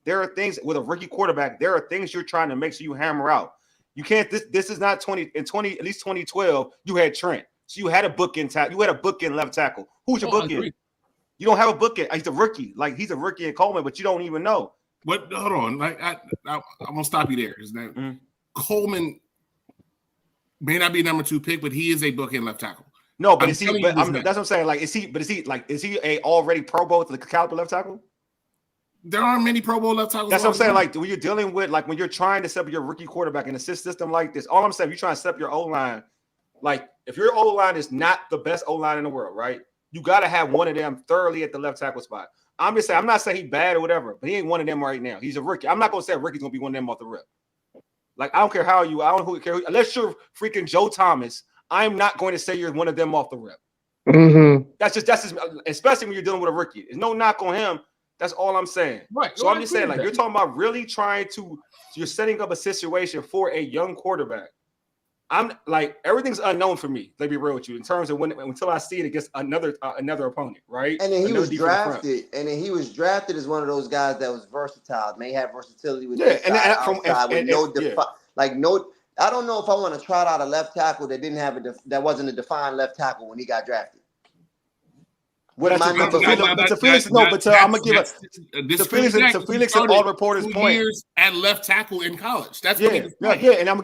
there are things with a rookie quarterback. There are things you're trying to make sure you hammer out. You can't. This is not 20 at least 2012. You had Trent, so you had a bookend tackle. You had a bookend left tackle. Who's your bookend? You don't have a bookend. He's a rookie. Like he's a rookie in Coleman, but you don't even know. What? Hold on. Like I'm gonna stop you there. His name Coleman may not be number 2 pick, but he is a bookend left tackle. No, but that's what I'm saying. Like, is he a already Pro Bowl to the caliber left tackle? There aren't many Pro Bowl left tackles. That's what I'm saying. Like when you're dealing with, like when you're trying to set up your rookie quarterback in a system like this, all I'm saying, you're trying to set up your O-line. Like if your O-line is not the best O-line in the world, right? You got to have one of them thoroughly at the left tackle spot. I'm just saying, I'm not saying he's bad or whatever, but he ain't one of them right now. He's a rookie. I'm not going to say a rookie's going to be one of them off the rip. Like I don't care how you, I don't care unless you're freaking Joe Thomas. I'm not going to say you're one of them off the rip. Mm-hmm. That's just especially when you're dealing with a rookie. There's no knock on him. That's all I'm saying. Right. So I'm just saying, like, you're talking about really you're setting up a situation for a young quarterback. I'm like, everything's unknown for me. Let me be real with you in terms of until I see it against another opponent, right? And then he was drafted as one of those guys that was versatile. May have versatility with I don't know if I want to trot out a left tackle that didn't have that wasn't a defined left tackle when he got drafted. I'm gonna give Felix and all reporters point. Years at left tackle in college. That's and I'm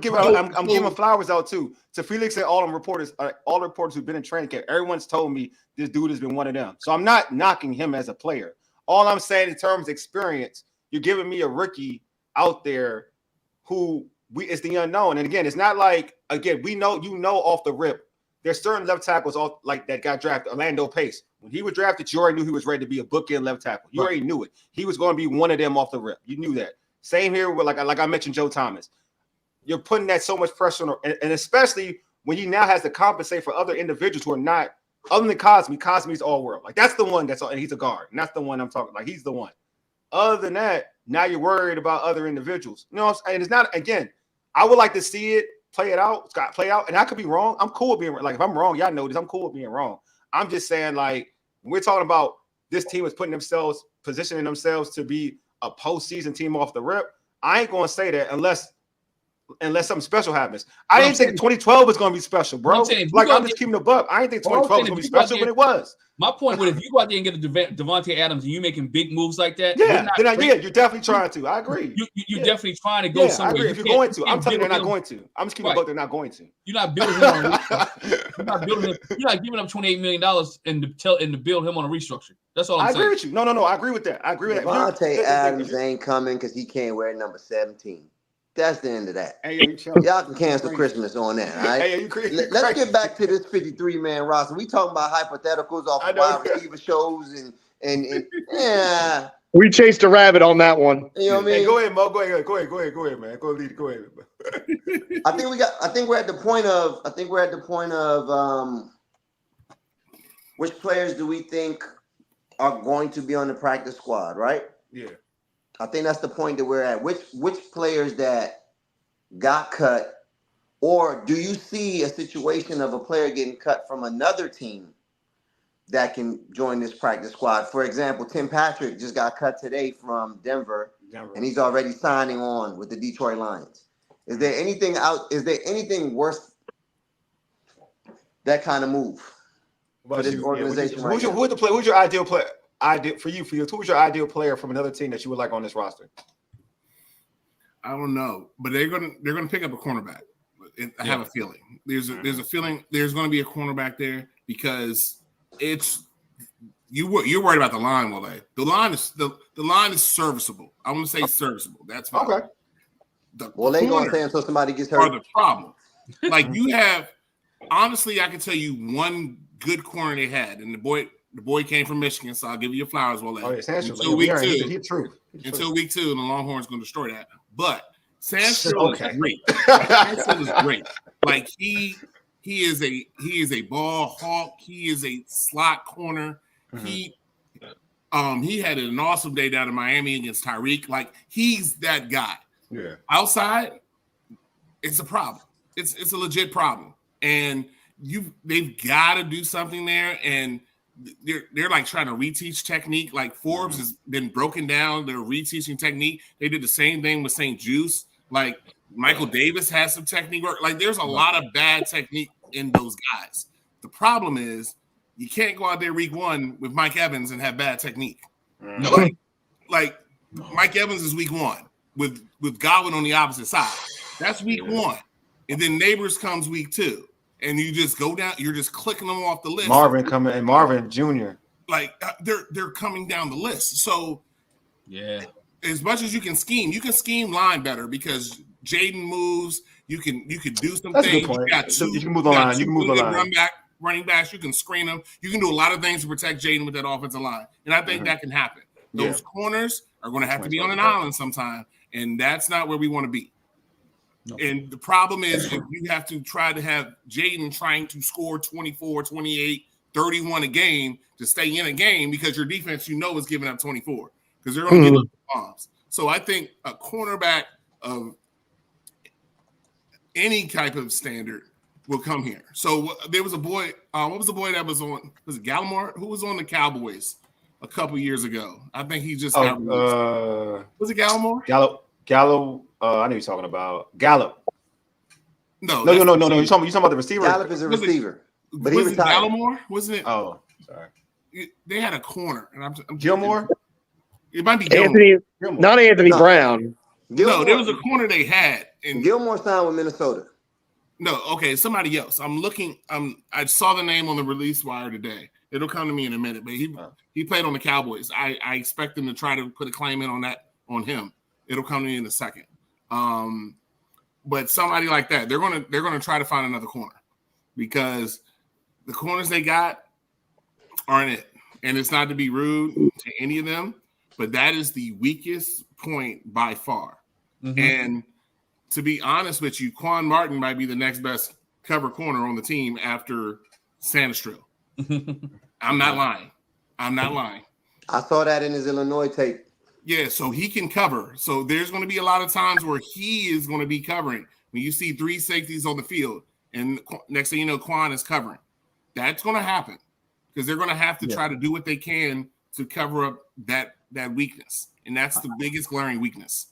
giving flowers out too to Felix and all them reporters. All reporters who've been in training camp. Everyone's told me this dude has been one of them. So I'm not knocking him as a player. All I'm saying in terms of experience, you're giving me a rookie out there who it's the unknown. And again, it's not like we know off the rip. There's certain left tackles like that got drafted. Orlando Pace. When he was drafted, you already knew he was ready to be a bookend left tackle. You already knew it. He was going to be one of them off the rip. You knew that. Same here with like I mentioned Joe Thomas. You're putting that so much pressure on, and especially when he now has to compensate for other individuals who are not, other than Cosme. Cosme's all world. Like that's the one that's all, and he's a guard. And that's the one I'm talking. Like he's the one. Other than that, now you're worried about other individuals. You know, and it's not. Again, I would like to see it play it out. Scott, play out. And I could be wrong. I'm cool with being like if I'm wrong. Y'all know this. I'm cool with being wrong. I'm just saying like when we're talking about this team is positioning themselves to be a postseason team off the rip. I ain't gonna say that unless something special happens. I didn't think 2012 was going to be special, bro. I'm just keeping the buck. I didn't think 2012 was going to be special, but it was. My point was, if you go out there and get a Devontae Adams and you making big moves like that, you're definitely trying to. I agree. You're definitely trying to go somewhere. I agree. If you're going to, I'm telling you they're not going to. I'm just keeping the buck. They're not going to. You're not building him on a restructure. You're not building him. You're not giving up $28 million and to build him on a restructure. That's all I'm saying. I agree with you. No. I agree with that. Devontae Adams ain't coming because he can't wear number 17. That's the end of that. Hey, y'all can cancel Christmas on that, all right? Hey, let's get back to this 53-man roster. We talking about hypotheticals off of wide receiver shows and yeah. We chased a rabbit on that one. You know what I mean? Hey, go ahead, Mo. Go ahead, man. Go ahead. I think we're at the point of which players do we think are going to be on the practice squad, right? Yeah. I think that's the point that we're at. Which players that got cut, or do you see a situation of a player getting cut from another team that can join this practice squad? For example, Tim Patrick just got cut today from Denver. And he's already signing on with the Detroit Lions. Is there anything worth that kind of move for this organization? Who's your ideal player? For you, who was your ideal player from another team that you would like on this roster? I don't know, but they're gonna pick up a cornerback. I have a feeling. There's a feeling there's going to be a cornerback there because you're worried about the line, Wole. The line is serviceable. I want to say serviceable. That's fine. Okay. They gonna say until somebody gets hurt. Are the problem? Like you have, honestly, I can tell you one good corner they had, and the boy came from Michigan, so I'll give you your flowers, Wole. Oh, yeah, until week 2. Until week 2, and the Longhorns going to destroy that. But Sandstrom is great. Sandstrom is great. Like he is a ball hawk. He is a slot corner. Mm-hmm. He had an awesome day down in Miami against Tyreek. Like he's that guy. Yeah. Outside, it's a problem. It's a legit problem, and they've got to do something there. And they're like trying to reteach technique. Like Forbes has been broken down. They're reteaching technique. They did the same thing with St. Juice. Like Michael Davis has some technique work. Like there's a lot of bad technique in those guys. The problem is you can't go out there week 1 with Mike Evans and have bad technique. Like Mike Evans is week 1 with Godwin on the opposite side. That's week 1. And then Neighbors comes week 2. And you just go down, you're just clicking them off the list. Marvin Jr. Like they're coming down the list. So yeah, as much as you can scheme line better because Jaden moves. You can do some That's things. A good point. You can move the line. You can move the line. Running backs. You can screen them. You can do a lot of things to protect Jaden with that offensive line, and I think that can happen. Those corners are going to have to be on an island sometime, and that's not where we want to be. No. And the problem is if you have to try to have Jaden trying to score 24, 28, 31 a game to stay in a game because your defense, is giving up 24 because they're going to give up bombs. So I think a cornerback of any type of standard will come here. So there was a boy, what was the boy that was on? Was it Gallimore? Who was on the Cowboys a couple years ago? I think he just got was it Gallimore? Gallo. I know you're talking about Gallup. No. You're talking about the receiver. Gallup is a receiver, but he retired. Gallimore, wasn't it? Oh, sorry. They had a corner, and I'm Gilmore. It might be Gilmore. Not Anthony Brown. Gilmore. No, there was a corner they had, and Gilmore signed with Minnesota. No, okay, somebody else. I'm looking. I saw the name on the release wire today. It'll come to me in a minute, but he played on the Cowboys. I expect them to try to put a claim in on him. It'll come to me in a second. But somebody like that, they're gonna try to find another corner because the corners they got aren't it. And it's not to be rude to any of them, but that is the weakest point by far. Mm-hmm. And to be honest with you, Quan Martin might be the next best cover corner on the team after Sanistril. I'm not lying. I saw that in his Illinois tape. Yeah, so he can cover. So there's going to be a lot of times where he is going to be covering. When you see 3 safeties on the field, and next thing you know, Quan is covering. That's going to happen because they're going to have to try to do what they can to cover up that weakness, and that's the biggest glaring weakness.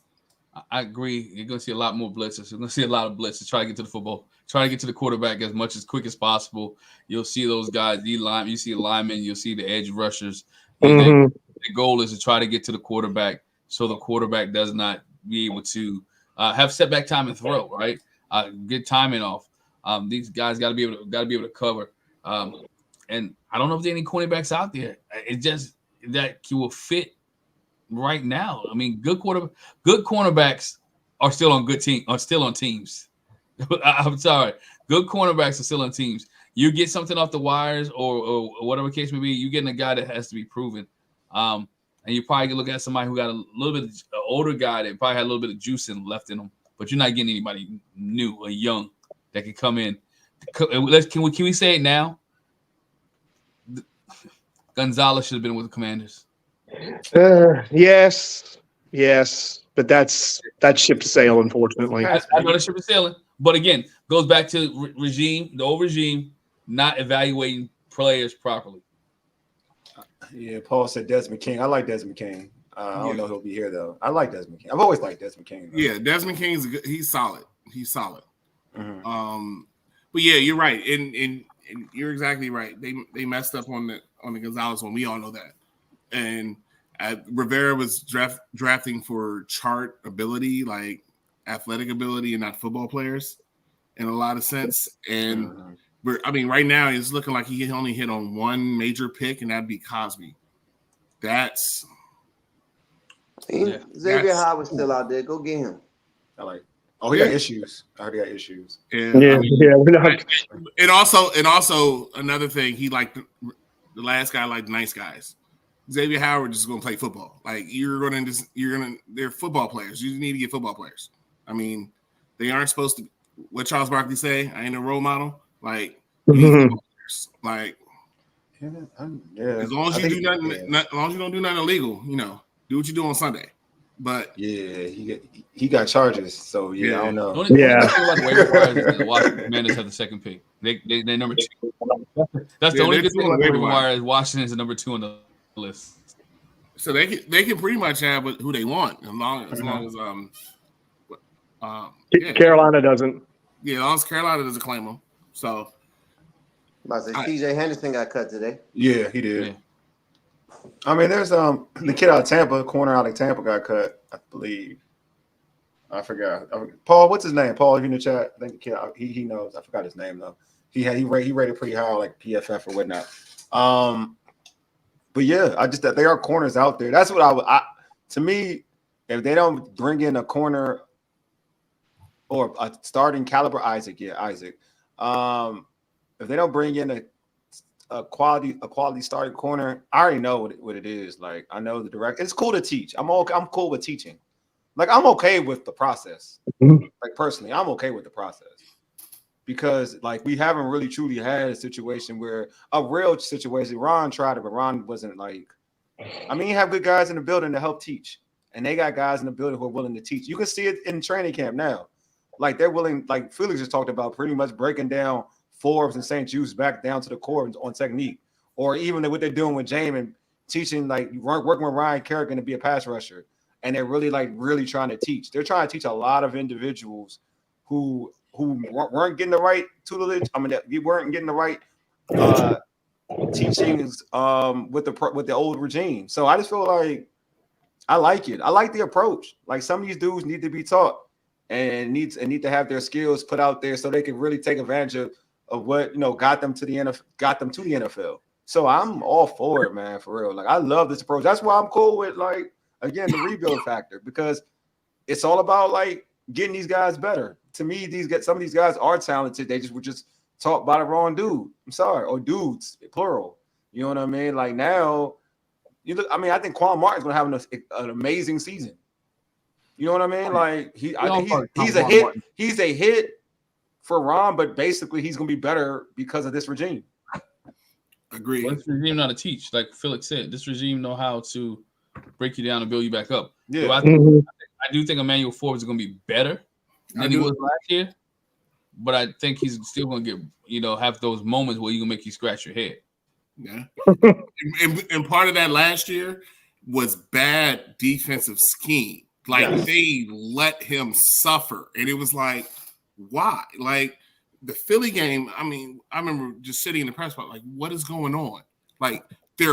I agree. You're going to see a lot more blitzes. You're going to see a lot of blitzes. Try to get to the football. Try to get to the quarterback as quick as possible. You'll see those guys. You see linemen. You'll see the edge rushers. The goal is to try to get to the quarterback so the quarterback does not be able to have setback time and throw. Right, get timing off. These guys got to be able to cover. And I don't know if there are any cornerbacks out there. It just that will fit right now. I mean, good cornerbacks are still on teams. I'm sorry. Good cornerbacks are still on teams. You get something off the wires or whatever case may be, you're getting a guy that has to be proven. And you probably can look at somebody who got a little bit an older guy that probably had a little bit of juice left in them, but you're not getting anybody new or young that can come in. Can we say it now? Gonzalez should have been with the Commanders. Yes, but that ship sailed, unfortunately. I know the ship is sailing, but again, goes back to the old regime not evaluating players properly. Yeah, Paul said Desmond King. I like Desmond King. I don't know if he'll be here though. I like Desmond King. I've always liked Desmond King. Though. Yeah, Desmond King's he's solid. Mm-hmm. But yeah, you're right, and you're exactly right. They messed up on the Gonzalez one. We all know that. And Rivera was drafting for chart ability, like athletic ability, and not football players, in a lot of sense. And right now it's looking like he only hit on one major pick, and that'd be Cosby. Xavier Howard's still out there. Go get him. I like. Oh, he got issues. I heard he got issues. We're not. And also another thing, he liked the last guy liked nice guys. Xavier Howard is going to play football. Like they're football players. You need to get football players. I mean, they aren't supposed to. What Charles Barkley say? I ain't a role model. Like, you need football players. Like, as long as you do nothing, as long as you don't do nothing illegal, do what you do on Sunday. But he got charges. So I don't know. The only thing about the waiver wire is the Washington Commanders have the second pick. They number 2. That's the only good thing about the waiver wire is Washington is the number 2 on the list. So they can pretty much have who they want as long as Carolina doesn't. Yeah, as long as Carolina doesn't claim them. So TJ Henderson got cut today. Yeah, he did. Yeah. I mean, there's the kid out of Tampa, corner out of Tampa got cut, I believe. I forgot. Paul, what's his name? Paul, if you're in the chat, I think the kid he knows. I forgot his name though. He rated pretty high, like PFF or whatnot. But yeah, I just that they are corners out there. That's what to me, if they don't bring in a corner or a starting caliber Isaac. If they don't bring in a quality starting corner, I already know what it is. Like I know the direct. It's cool to teach. I'm cool with teaching. Like I'm okay with the process. Like personally, I'm okay with the process because like we haven't really truly had a situation where a real situation. Ron tried it, but Ron wasn't like. I mean, you have good guys in the building to help teach, and they got guys in the building who are willing to teach. You can see it in training camp now. Like they're willing. Like Felix just talked about, pretty much breaking down Forbes and St. Jude's back down to the core on technique, or even what they're doing with Jamin, teaching like working with Ryan Kerrigan to be a pass rusher, and they're really trying to teach. They're trying to teach a lot of individuals who weren't getting the right tutelage. I mean, you weren't getting the right teachings with the old regime. So I just feel like I like it. I like the approach. Like some of these dudes need to be taught and need to have their skills put out there so they can really take advantage of what got them to the NFL. So I'm all for it, man, for real. Like I love this approach. That's why I'm cool with like again the rebuild factor, because it's all about like getting these guys better. To me, some of these guys are talented. They were just taught by the wrong dude. I'm sorry, or dudes, plural. You know what I mean? Like now, I think Quan Martin's gonna have an amazing season. You know what I mean? Like he's a hit. He's a hit. for Ron, but basically he's going to be better because of this regime. Agreed. Well, this regime know how to teach, like Felix said. This regime know how to break you down and build you back up. Yeah. So I do think Emmanuel Forbes is going to be better than he was last year, but I think he's still going to get, have those moments where he's going to make you scratch your head. Yeah. and part of that last year was bad defensive scheme. Like they let him suffer. And it was like, why? Like the Philly game, I mean, I remember just sitting in the press box, like, what is going on? Like they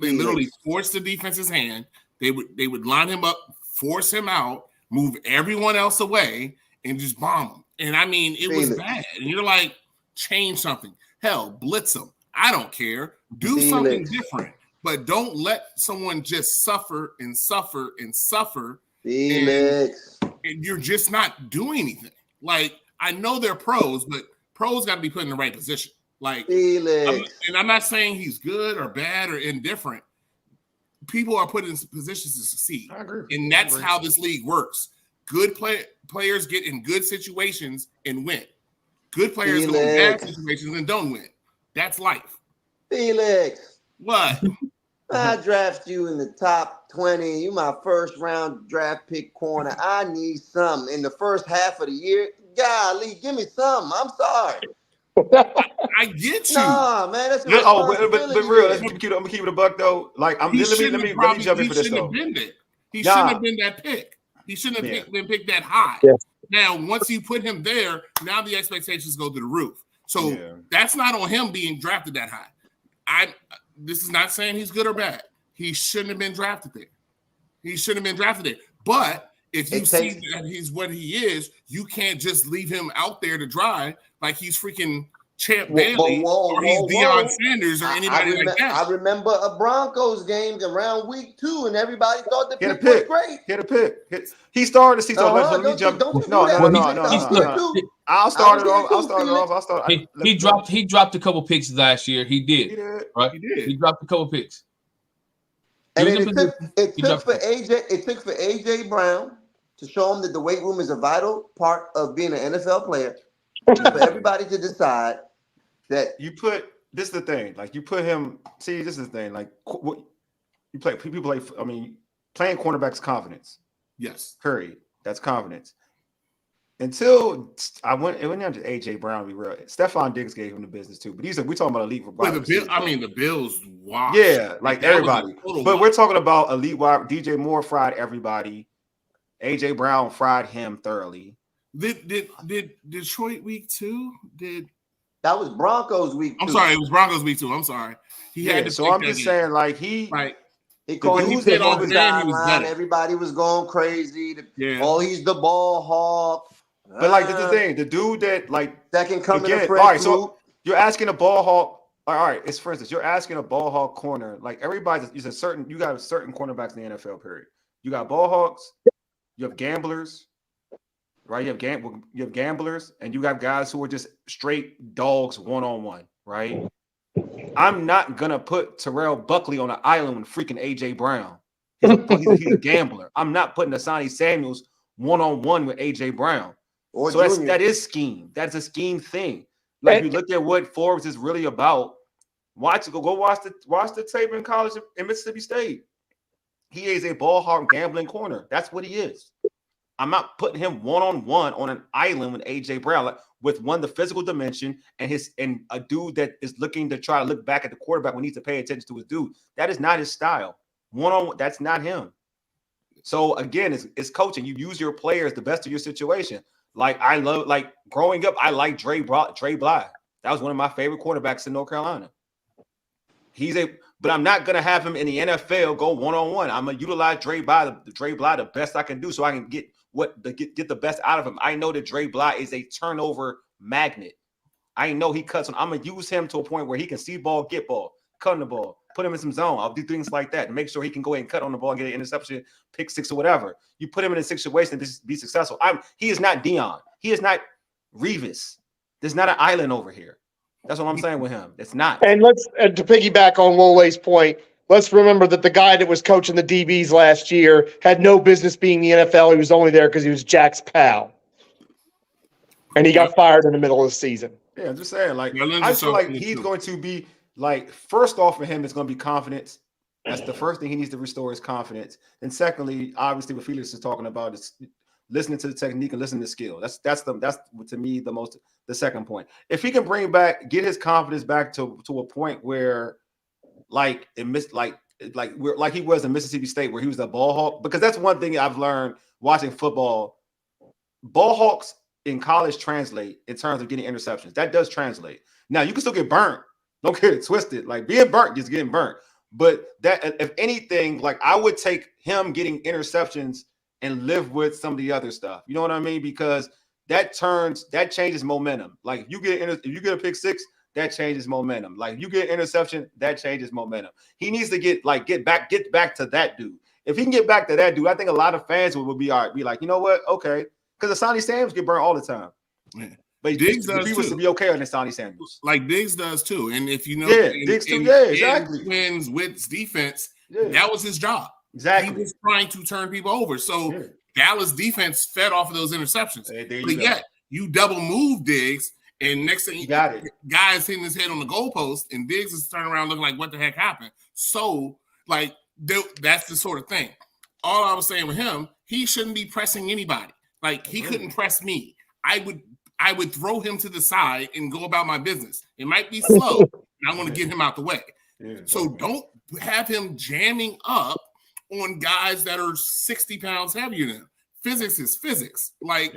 literally forced the defense's hand. They would line him up, force him out, move everyone else away, and just bomb him. And I mean, it was bad. And you're like, change something. Hell, blitz them. I don't care. Do something different. But don't let someone just suffer and suffer and suffer. Felix. And you're just not doing anything. Like, I know they're pros, but pros got to be put in the right position. Like, Felix. I'm not saying he's good or bad or indifferent. People are put in positions to succeed. I agree. And that's how this league works. Good players get in good situations and win. Good players go in bad situations and don't win. That's life. Felix. What? I draft you in the top 20. You my first round draft pick corner. I need something in the first half of the year. Golly, give me something. I'm sorry. I get you. Nah, man, that's but real. I'm gonna keep it a buck though. Like let me jump in for this though. He shouldn't have been that pick. He shouldn't have been picked that high. Yeah. Now, once you put him there, now the expectations go to the roof. So that's not on him being drafted that high. This is not saying he's good or bad. He shouldn't have been drafted there. But if you see that he's what he is, you can't just leave him out there to dry like he's freaking Champ Bailey or he's Deion Sanders or anybody like that. I remember a Broncos game around week 2, and everybody thought the pick was great. Hit a pick. He started the season. No. I'll start it off. He dropped a couple picks last year. He did. Right? He dropped a couple picks. And then it took for AJ Brown to show him that the weight room is a vital part of being an NFL player. For everybody to decide that this is the thing. Like you put him. See, this is the thing. Like what you play. People play. I mean, playing cornerback's confidence. Yes. Period. That's confidence. Until I went, it wasn't just AJ Brown. Be real. Stephon Diggs gave him the business too. But we're talking about elite. The Bills. Wow. Yeah, like everybody. But we're talking about elite wide. DJ Moore fried everybody. AJ Brown fried him thoroughly. Did Detroit week 2? That was Broncos week 2. I'm sorry, it was Broncos week 2. I'm sorry. He had to. So I'm just saying, like he called he played on the sideline. Everybody was going crazy. He's the ball hawk. But like this is the thing, the dude that can come in. All right, so you're asking a ball hawk. All right, it's for instance, you're asking a ball hawk corner. Like everybody's you got certain cornerbacks in the NFL. Period. You got ball hawks. You have gamblers. Right, you have gamblers, and you got guys who are just straight dogs one-on-one, right? I'm not gonna put Terrell Buckley on an island with freaking AJ Brown. He's a gambler. I'm not putting Asante Samuels one-on-one with AJ Brown. That is scheme. That's a scheme thing. Like you look at what Forbes is really about. Watch the tape in college in Mississippi State. He is a ball hawk gambling corner. That's what he is. I'm not putting him one-on-one on an island with AJ Brown, with the physical dimension and a dude that is looking to try to look back at the quarterback when he needs to pay attention to his dude. That is not his style. One-on-one, that's not him. So again, it's coaching. You use your players the best of your situation. Like growing up, I like Dre Bly. That was one of my favorite quarterbacks in North Carolina. But I'm not gonna have him in the NFL go one-on-one. I'm gonna utilize Dre Bly the best I can do, so I can get the best out of him. I know that Dre Bly is a turnover magnet. I know he cuts on. I'm gonna use him to a point where he can see ball, get ball, cut on the ball, put him in some zone. I'll do things like that to make sure he can go ahead and cut on the ball and get an interception, pick six or whatever. You put him in a situation to be successful. He is not Deion. He is not Revis. There's not an island over here. That's what I'm saying with him. It's not. And to piggyback on Wole's point, let's remember that the guy that was coaching the DBs last year had no business being in the NFL. He was only there because he was Jack's pal. And he got fired in the middle of the season. Yeah, I'm just saying, like, Glen's I feel like something he's too. going to be like, first off for him, it's going to be confidence. That's the first thing he needs to restore his confidence. And secondly, obviously, what Felix is talking about is listening to the technique and listening to skill. That's to me the second point. If he can get his confidence back to a point where like he was in Mississippi State, where he was a ball hawk, because that's one thing I've learned watching football. Ball hawks in college translate in terms of getting interceptions. That does translate. Now you can still get burnt. Don't get it twisted. Like being burnt is getting burnt. But that, if anything, like I would take him getting interceptions and live with some of the other stuff. You know what I mean? Because that changes momentum. Like if you get a pick six, that changes momentum. Like you get an interception, that changes momentum. He needs to get back to that dude. If he can get back to that dude, I think a lot of fans will be all right. Be like, you know what? Okay, because Asante Samuels get burnt all the time. Yeah. But Diggs does he was too. to be okay on Asante Samuels. Like Diggs does too. And if you know, Diggs too. Yeah, exactly. Twins Witt's defense, Yeah. that was his job. Exactly. He was trying to turn people over. So Yeah. Dallas defense fed off of those interceptions. But yet you double move Diggs, and next thing you got it. Guy's hitting his head on the goalpost, and Diggs is turning around looking like, what the heck happened? So, like, that's the sort of thing. All I was saying with him, he shouldn't be pressing anybody. Like, he couldn't press me. I would throw him to the side and go about my business. It might be slow, and I want to get him out the way. Yeah, so don't have him jamming up on guys that are 60 pounds heavier than him. Physics is physics. Like,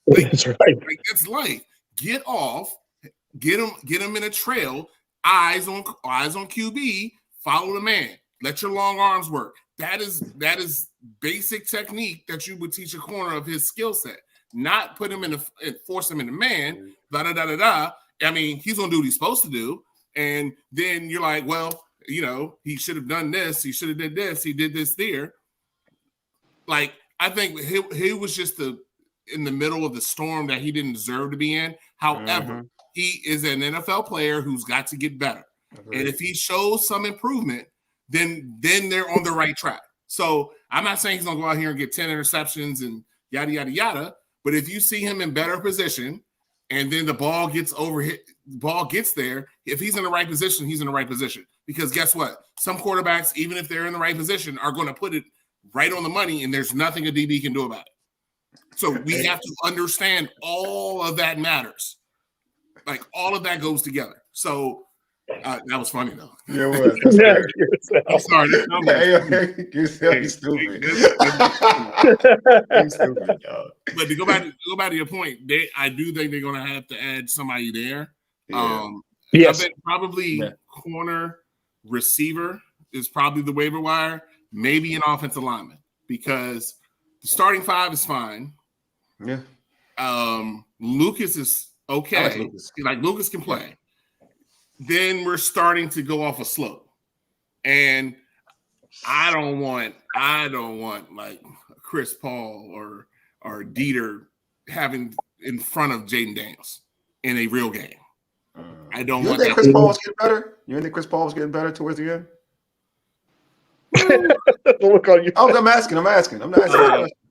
that's right. Like that's life. Get off, get him in a trail, eyes on QB, follow the man. Let your long arms work. That is basic technique that you would teach a corner of his skill set. Not put him force him into man, I mean, he's gonna do what he's supposed to do. And then you're like, well, you know, he should have done this, he should have did this, he did this there. Like, I think he was just in the middle of the storm that he didn't deserve to be in. However, he is an NFL player who's got to get better. And if he shows some improvement, then they're on the right track. So I'm not saying he's gonna go out here and get 10 interceptions and yada yada yada. But if you see him in better position, and then the ball gets there, if he's in the right position, he's in the right position. Because guess what? Some quarterbacks, even if they're in the right position, are going to put it right on the money, and there's nothing a DB can do about it. So we have to understand all of that matters. Like, all of that goes together. So that was funny, though. Yeah, it was. I'm sorry. You're stupid. You're stupid, dog. But to go back to your point, I do think they're going to have to add somebody there. Yeah. Yes. I bet probably corner, receiver is probably the waiver wire. Maybe an offensive lineman, because the starting five is fine. Yeah. Lucas is okay. Lucas can play. Then we're starting to go off a slope, and I don't want like Chris Paul or Dieter having in front of Jaden Daniels in a real game. I don't want that. Chris Paul was getting better? You think Chris Paul was getting better towards the end? Look on you. I'm asking. I'm not asking.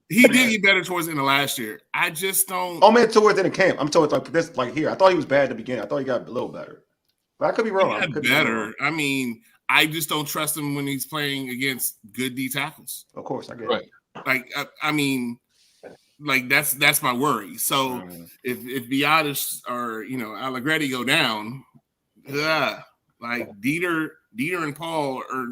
He did get better towards the end of last year. I just don't. Oh man, towards the end of camp. I'm told here. I thought he was bad at the beginning. I thought he got a little better. But I could be wrong. He got better. I mean, I just don't trust him when he's playing against good D tackles. Of course, I get it. Like, I mean, like that's my worry. So if Biadasz or Allegretti go down, like Dieter and Paul are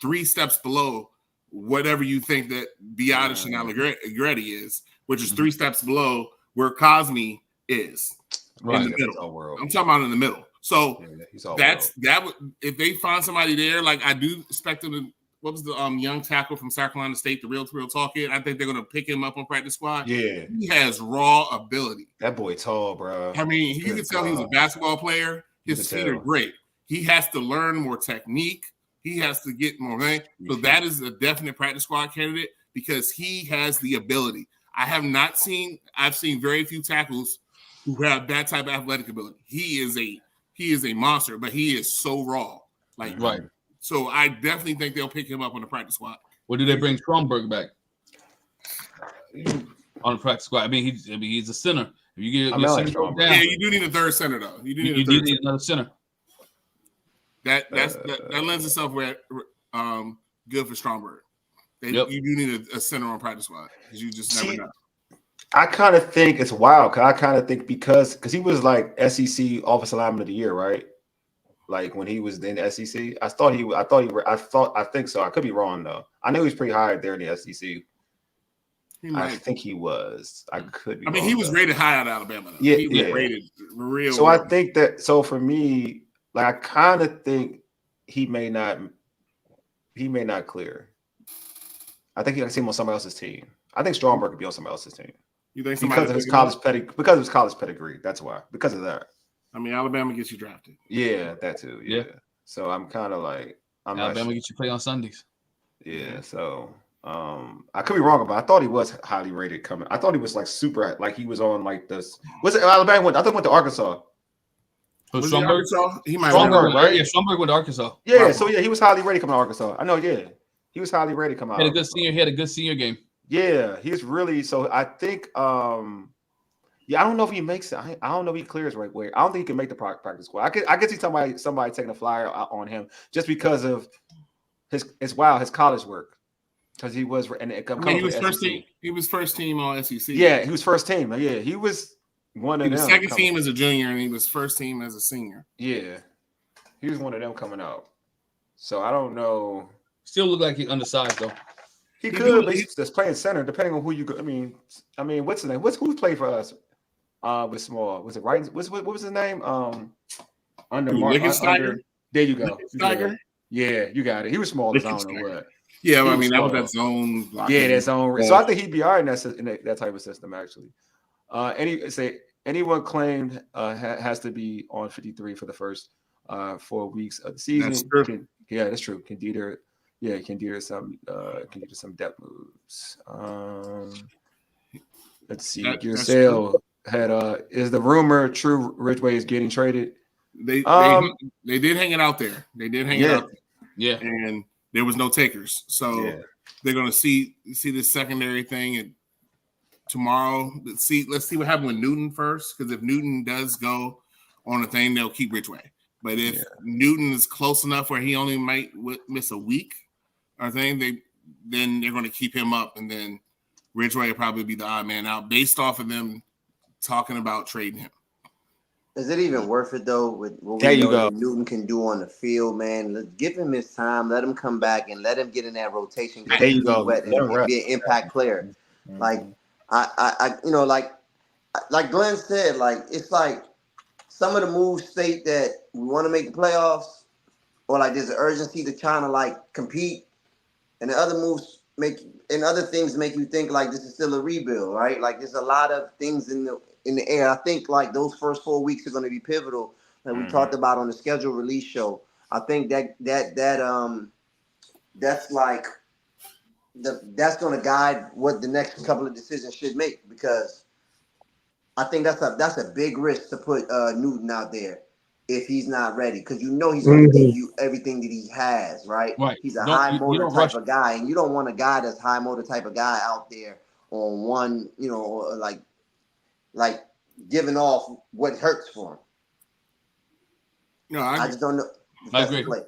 3 steps below whatever you think that Biadasz and Allegretti is, which is 3 steps below where Cosme is in the middle. I'm talking about in the middle. So if they find somebody there, like I do expect them to. What was the young tackle from South Carolina State, the real talk kid? I think they're going to pick him up on practice squad. Yeah. He has raw ability. That boy tall, bro. I mean, you can tell he was a basketball player. His feet are great. He has to learn more technique. He has to get more, right? So that is a definite practice squad candidate because he has the ability. I've seen very few tackles who have that type of athletic ability. He is a monster, but he is so raw. Like, right. So I definitely think they'll pick him up on the practice squad. Or do they bring Stromberg back on the practice squad? I mean, he's a center, If you get I your like center Stromberg. down, Yeah, you do need a third center though. You do need you a do third need center. another center. That lends itself where good for Stromberg. Yep. You do need a center on practice squad because you just never know. I kind of think it's wild. Cause I kind of think because he was like SEC Offensive Lineman of the Year, right? Like when he was in the SEC. I think so. I could be wrong though. I know he was pretty high there in the SEC. I think he was. I could be. I mean, wrong, he was though. rated high out of Alabama. Though. Yeah, he was rated real. So I think that. So for me, like I kind of think he may not clear. I think he can see him on somebody else's team. I think Stromberg could be on somebody else's team. You think because of his college pedigree? That's why. Because of that. I mean, Alabama gets you drafted. Yeah, that too. Yeah. So I'm kind of like Alabama gets you play on Sundays. Yeah. So I could be wrong about. I thought he was highly rated coming. I thought he was like super. Like he was on like this. Was it Alabama? I thought he went to Arkansas. So Stromberg, he might Stromberg, right? Yeah, Stromberg went to Arkansas. Yeah. Right. So yeah, he was highly rated coming to Arkansas. I know. Yeah, he was highly rated coming out. He had a good senior game. Yeah, he's really. So I think. Yeah, I don't know if he makes it. I don't know if he clears right way. I don't think he can make the practice squad. I could see somebody taking a flyer on him just because of his college work. Because he was and it comes he was first team. He was first team all SEC. Yeah, he was first team. Yeah, he was one of them. Second team as a junior, and he was first team as a senior. Yeah, he was one of them coming out. So I don't know. Still look like he's undersized though. He could, but he's just playing center, depending on who you go. I mean, what's his name? Who's played for us? With small, was it right? What was his name? Under there you go. Steiger? Yeah, you got it. He was small as I don't know what. Yeah, I mean that was that zone. Yeah, that zone. So I think he'd be all right in that type of system actually. Anyone claimed has to be on 53 for the first 4 weeks of the season. That's true. That's true. Can do some depth moves. Let's see. Gearsale had is the rumor true? Ridgeway is getting traded. They did hang it out there. They did hang it out there. Yeah, and there was no takers. So they're gonna see this secondary thing and tomorrow. Let's see what happens with Newton first, because if Newton does go on a thing, they'll keep Ridgeway. But if Newton is close enough where he only might miss a week or thing, then they're going to keep him up, and then Ridgeway will probably be the odd man out based off of them talking about trading him. Is it even worth it though? With what there we you know go. that Newton can do on the field, man. Let's give him his time. Let him come back and let him get in that rotation. There you go. And be an impact player. Mm-hmm. Like I like Glenn said, like it's like some of the moves state that we want to make the playoffs, or like there's an urgency to trying to like compete, and the other moves make you think like this is still a rebuild, right? Like there's a lot of things in the air. I think like those first 4 weeks are going to be pivotal, that we talked about on the schedule release show. I think that's like that's going to guide what the next couple of decisions should make, because I think that's a big risk to put Newton out there if he's not ready, because he's going to give you everything that he has, right? He's a high motor type of guy, and you don't want a guy that's high motor type of guy out there on one, like giving off what hurts for him. No, I just don't know. I agree.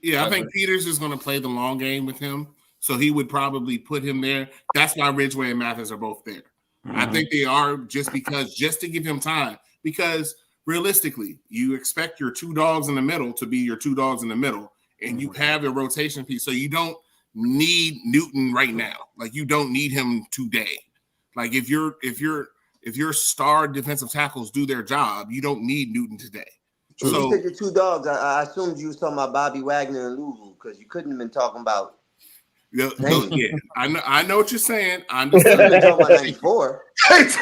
Yeah, I think Peters is going to play the long game with him, so he would probably put him there. That's why Ridgeway and Mathis are both there. Mm-hmm. I think they are just to give him time, because realistically, you expect your two dogs in the middle to be your two dogs in the middle, and you have a rotation piece, so you don't need Newton right now. Like you don't need him today. Like if your star defensive tackles do their job, you don't need Newton today. So you said your two dogs. I assumed you was talking about Bobby Wagner and Louisville, because you couldn't have been talking about. Yeah, I know what you're saying. I'm just talking about 94. Nobody's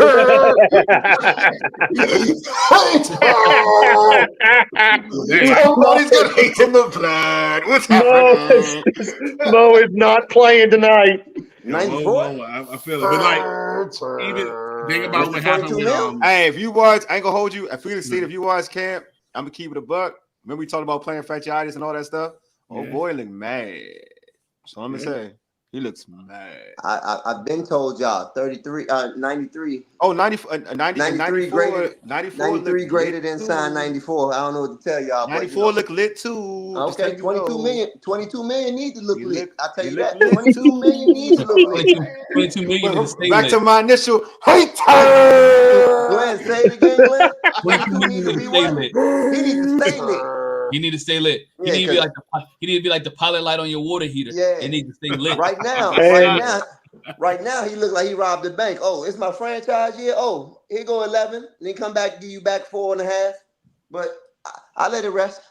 gonna hate in the blood. What's happening? Mo is not playing tonight. 94. I feel it, but like even think about what happened with hey, if you watch, I ain't gonna hold you. At Felix State, if you watch camp, I'm gonna keep it a buck. Remember we talked about playing fasciitis and all that stuff. Oh, Boy, look mad. So let me say, He looks mad. I've been told y'all 33, 93. Oh, 90, 93 94, graded, 94 93 look graded lit and too. signed 94. I don't know what to tell y'all, but 94 look lit too. Okay, 22 million need to look lit. I tell you look that. lit 22 too. million need to look lit. 22 million to stay Back lit. to my initial hater. Glenn, say it again, Glenn. 22 22 million need to to be stay what? lit. He needs to stay lit. He need to stay lit. He Yeah, need to be like he need to be like the pilot light on your water heater. Yeah. It needs to stay lit. Right now, he look like he robbed the bank. Oh, it's my franchise year. Oh, here go 11. And then come back, give you back 4.5. But I let it rest.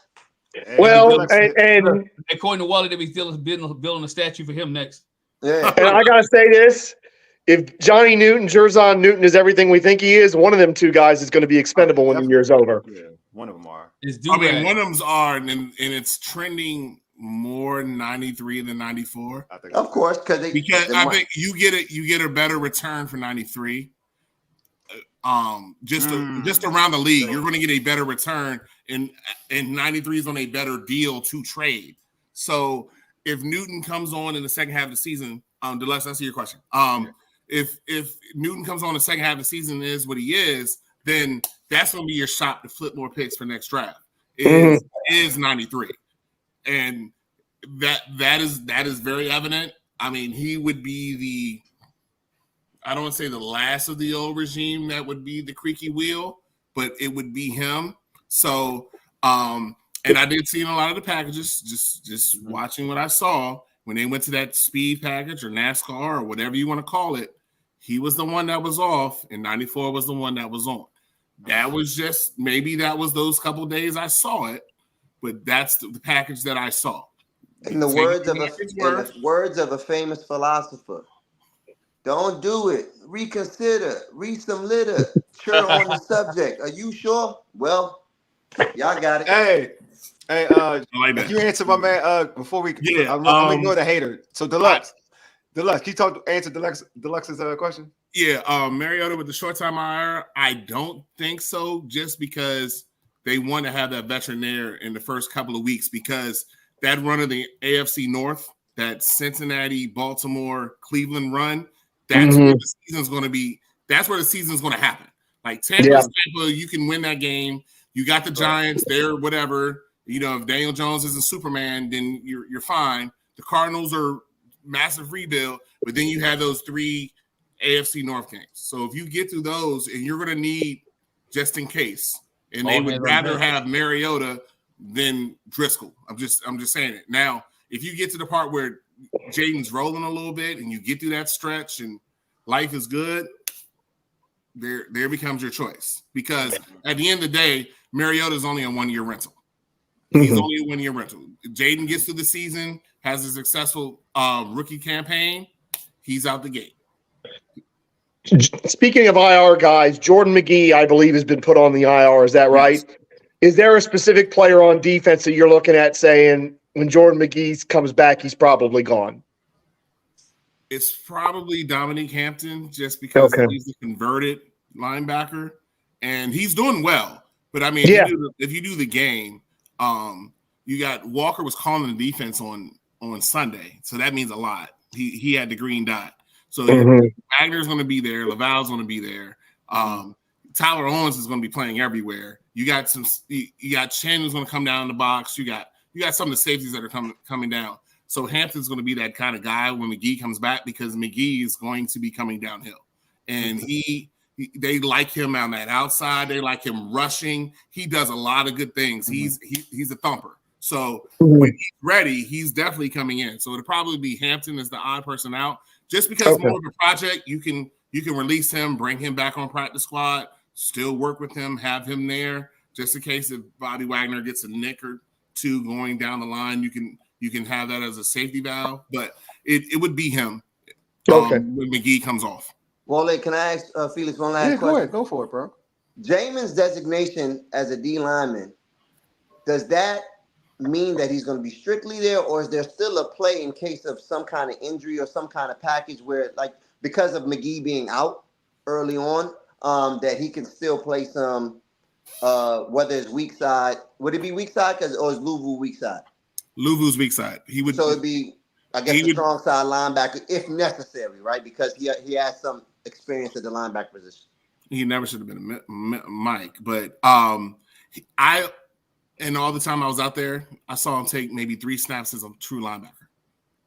Well, and according to Wally, they be building a statue for him next. Yeah. And I gotta say this: if Johnny Newton, Jerzon Newton is everything we think he is, one of them two guys is going to be expendable when the year's over. Yeah, one of them are. I mean, one of them's are, and it's trending more 93 than 94. I think of course, because I think you get a better return for 93. Just around the league, you're going to get a better return, and 93 is on a better deal to trade. So if Newton comes on in the second half of the season, Deluxe, that's your question. If Newton comes on the second half of the season and is what he is, then that's going to be your shot to flip more picks for next draft. Is 93, and that is very evident. I mean, he would be I don't want to say the last of the old regime that would be the creaky wheel, but it would be him. So, and I did see in a lot of the packages, just watching what I saw when they went to that speed package or NASCAR or whatever you want to call it, he was the one that was off and 94 was the one that was on. That was just, maybe that was those couple days I saw it, but that's the package that I saw. In the words of a famous philosopher, don't do it. Reconsider. Read some litter. Sure on the subject. Are you sure? Well, y'all got it. Hey, like you answer my man before we. Yeah, I'm gonna ignore the hater. So Deluxe, can you answer Deluxe's question? Yeah, Mariota with the short time IR. I don't think so. Just because they want to have that veteran there in the first couple of weeks, because that run of the AFC North, that Cincinnati, Baltimore, Cleveland run. That's where the season's going to be. That's where the season's going to happen. Like Tampa, you can win that game. You got the Giants there, whatever. You know, if Daniel Jones isn't Superman, then you're fine. The Cardinals are massive rebuild, but then you have those 3 AFC North games. So if you get through those, and you're going to need just in case, and they would rather have Mariota than Driscoll. I'm just saying it. Now, if you get to the part where Jaden's rolling a little bit and you get through that stretch and life is good, there becomes your choice. Because at the end of the day, Mariota is only a 1-year rental. He's only a 1-year rental. Jaden gets through the season, has a successful rookie campaign, he's out the gate. Speaking of IR guys, Jordan McGee, I believe, has been put on the IR. Is that right? Yes. Is there a specific player on defense that you're looking at saying when Jordan McGee comes back, he's probably gone? It's probably Dominique Hampton, just because he's a converted linebacker, and he's doing well. But I mean, if you do the game, you got Walker was calling the defense on Sunday, so that means a lot. He had the green dot, so Wagner's going to be there, Laval's going to be there. Tyler Owens is going to be playing everywhere. You got Chen who's going to come down in the box. You got some of the safeties that are coming down. So Hampton's going to be that kind of guy when McGee comes back, because McGee is going to be coming downhill, and they like him on that outside. They like him rushing. He does a lot of good things. He's a thumper. So when he's ready, he's definitely coming in. So it'll probably be Hampton as the odd person out, just because more of a project. You can release him, bring him back on practice squad, still work with him, have him there just in case if Bobby Wagner gets a nick or two going down the line. You can have that as a safety valve, but it would be him when McGee comes off. Wole, can I ask Felix one last question? Go ahead. Go for it, bro. Jamin's designation as a D lineman, does that mean that he's going to be strictly there, or is there still a play in case of some kind of injury or some kind of package where, like, because of McGee being out early on, that he can still play some, whether it's weak side? Would it be weak side or is Louvu weak side? Louvu's weak side. He would. So it'd be I guess the strong side linebacker if necessary, right? Because he has some experience at the linebacker position. He never should have been a Mike, but and all the time I was out there, I saw him take maybe 3 snaps as a true linebacker.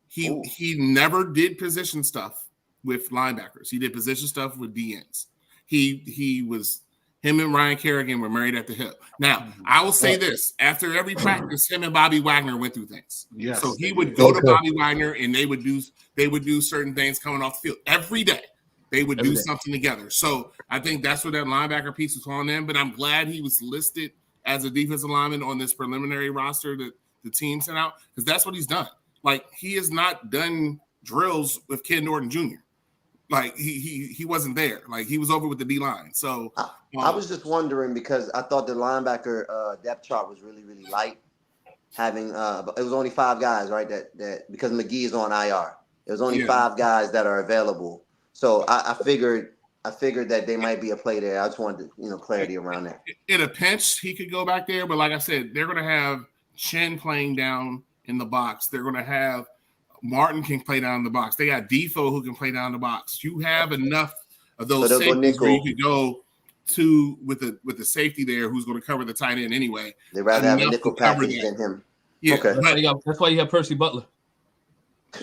He never did position stuff with linebackers. He did position stuff with DNs. Him and Ryan Kerrigan were married at the hip. Now, I will say this. After every practice, him and Bobby Wagner went through things. Yes, so he would go to Bobby Wagner and they would do certain things coming off the field. Every day, they would do something together. So I think that's where that linebacker piece was on in. But I'm glad he was listed as a defensive lineman on this preliminary roster that the team sent out, because that's what he's done. Like, he has not done drills with Ken Norton Jr. Like, he wasn't there. Like, he was over with the D-line. So I was just wondering, because I thought the linebacker depth chart was really, really light. Having it was only 5 guys, right? That because McGee is on IR. It was only 5 guys that are available. So I figured that they might be a play there. I just wanted clarity around that. In a pinch, he could go back there, but like I said, they're going to have Chen playing down in the box. They're going to have Martin can play down in the box. They got Defoe who can play down the box. You have enough of those safeties where you could go to with the safety there who's going to cover the tight end anyway. They'd rather have a nickel package than him. Yeah, okay. That's why you have Percy Butler.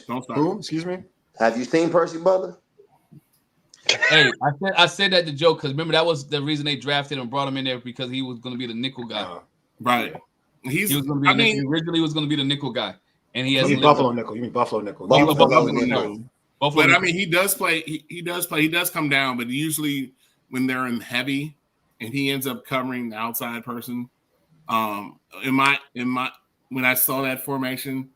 Don't stop. Who? Excuse me? Have you seen Percy Butler? Hey, I said that to joke because remember that was the reason they drafted him and brought him in there, because he was going to be the nickel guy. Right. He was going to be. Originally, he was going to be the nickel guy, and he has. You mean Buffalo nickel? You mean Buffalo nickel? Buffalo nickel. But I mean, he does play. He does play. He does come down, but usually when they're in heavy, and he ends up covering the outside person. When I saw that formation,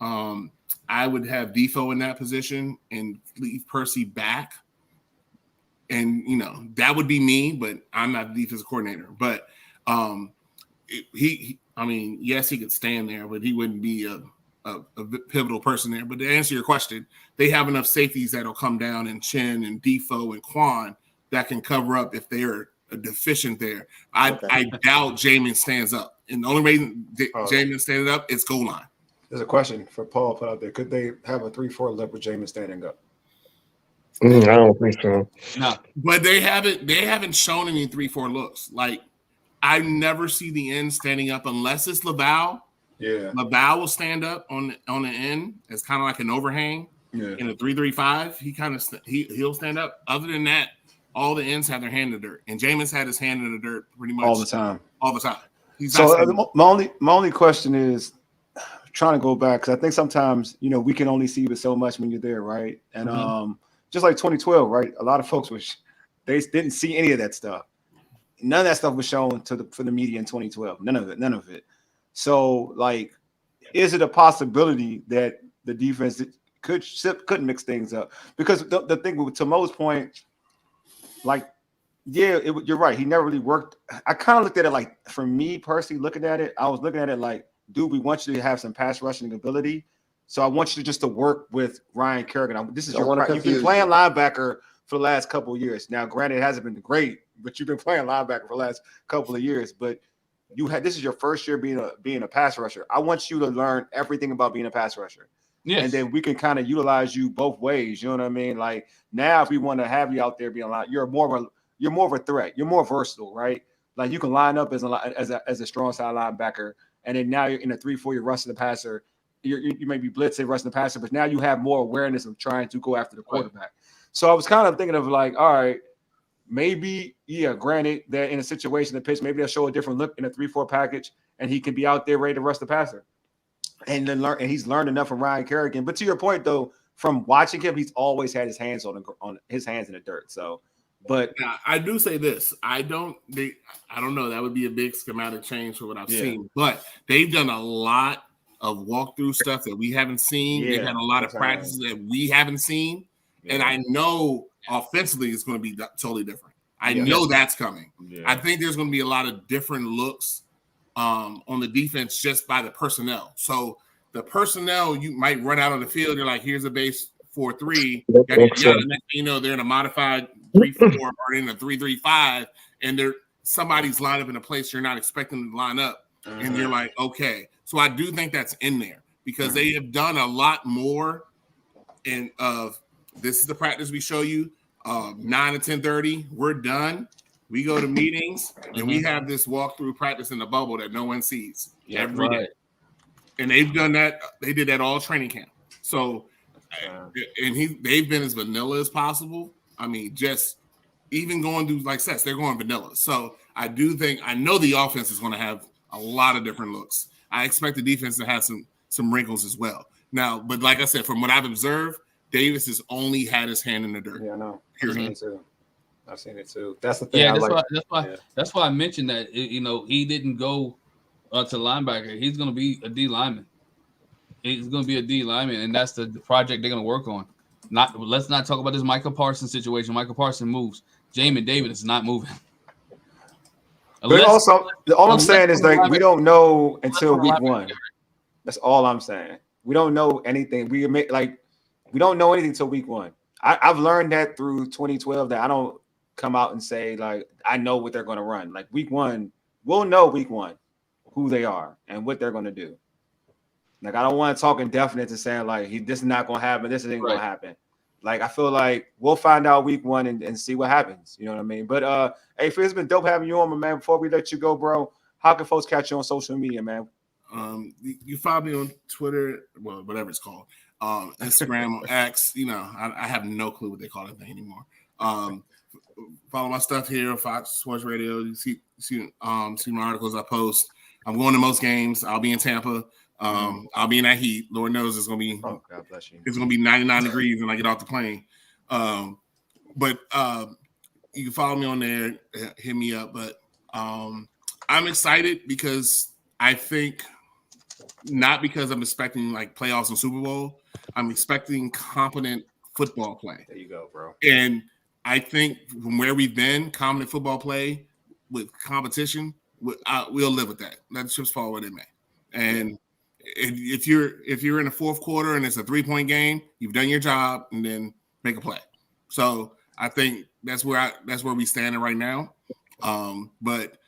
I would have Defoe in that position and leave Percy back. And, that would be me, but I'm not the defensive coordinator. But yes, he could stand there, but he wouldn't be a pivotal person there. But to answer your question, they have enough safeties that'll come down, and Chen and Defoe and Quan that can cover up if they're deficient there. I doubt Jamin stands up. And the only reason Jamin standing up is goal line. There's a question for Paul put out there. Could they have a 3-4 look with Jamin standing up? I don't think so. No, but they haven't shown any 3-4 looks. Like, I never see the end standing up unless it's Laval. Yeah, Laval will stand up on the end as kind of like an overhang. Yeah. In a 3-3-5, he'll stand up. Other than that, all the ends have their hand in the dirt, and Jameis had his hand in the dirt pretty much all the time. So my only question is trying to go back, because I think sometimes we can only see but so much when you're there, right? And just like 2012, right? A lot of folks they didn't see any of that stuff. None of that stuff was shown for the media in 2012. None of it. So, like, is it a possibility that the defense couldn't mix things up? Because the thing to Mo's point, like, you're right. He never really worked. I kind of looked at it like, for me personally, looking at it, I was looking at it like, dude, we want you to have some pass rushing ability. So I want you to work with Ryan Kerrigan. You've been playing linebacker for the last couple of years. Now, granted, it hasn't been great, but you've been playing linebacker for the last couple of years. But this is your first year being a pass rusher. I want you to learn everything about being a pass rusher. Yes. And then we can kind of utilize you both ways. You know what I mean? Like, now, if we want to have you out there being a line, you're more of a threat. You're more versatile, right? Like, you can line up as a strong side linebacker, and then now you're in a 3-4, you're rushing the passer. You may be blitzing, rushing the passer, but now you have more awareness of trying to go after the quarterback. Right. So I was kind of thinking of like, all right, maybe, granted that in a situation the pitch, maybe they'll show a different look in a 3-4 package, and he can be out there ready to rush the passer. And then he's learned enough from Ryan Kerrigan. But to your point, though, from watching him, he's always had his hands on his hands in the dirt. So, but now, I do say this: I don't know. That would be a big schematic change for what I've seen. But they've done a lot of walkthrough stuff that we haven't seen. They've had a lot of practices that we haven't seen, and I know offensively it's going to be totally different. I know that's coming. Yeah. I think there's going to be a lot of different looks on the defense just by the personnel. So the personnel, you might run out on the field. You're like, here's a base 4-3. Next thing you know, they're in a modified 3-4 or in a 3-3-5, and somebody's lined up in a place you're not expecting them to line up, and you're like, okay. So I do think that's in there because they have done a lot more. And this is the practice we show you 9 to 10:30. We're done. We go to meetings and we have this walkthrough practice in the bubble that no one sees every day. And they've done that. They did that all training camp. So, and they've been as vanilla as possible. I mean, just even going through like sets, they're going vanilla. So I know the offense is going to have a lot of different looks. I expect the defense to have some wrinkles as well. Now, but like I said, from what I've observed, Davis has only had his hand in the dirt. Yeah, I know. I've seen it too. That's the thing. Yeah, that's why I mentioned that. He didn't go to linebacker. He's going to be a D lineman. He's going to be a D lineman, and that's the project they're going to work on. Let's not talk about this Michael Parsons situation. Michael Parsons moves. Jamin Davis is not moving. But also, all I'm saying is like we don't know until week 1. That's all I'm saying. We don't know anything. We don't know anything until week 1. I've learned that through 2012 that I don't come out and say like I know what they're going to run. Like week 1, we'll know week 1 who they are and what they're going to do. Like I don't want to talk indefinite to saying like this is not going to happen. This isn't going to happen. Like I feel like we'll find out week 1 and see what happens. You know what I mean? But hey, Phil, it's been dope having you on, my man. Before we let you go, bro, how can folks catch you on social media, man? You follow me on Twitter, well, whatever it's called, Instagram or X. I have no clue what they call that thing anymore. Follow my stuff here on Fox Sports Radio. You see my articles I post. I'm going to most games. I'll be in Tampa. I'll be in that heat. Lord knows it's gonna be. Oh, God bless you. It's gonna be 99 degrees when I get off the plane. But you can follow me on there. Hit me up. But I'm excited because I think not because I'm expecting like playoffs and Super Bowl. I'm expecting competent football play. There you go, bro. And I think from where we've been, competent football play with competition, we'll live with that. Let the chips fall where they may. And if you're in the fourth quarter and it's a 3-point game, you've done your job, and then make a play. So I think that's where we standing right now. But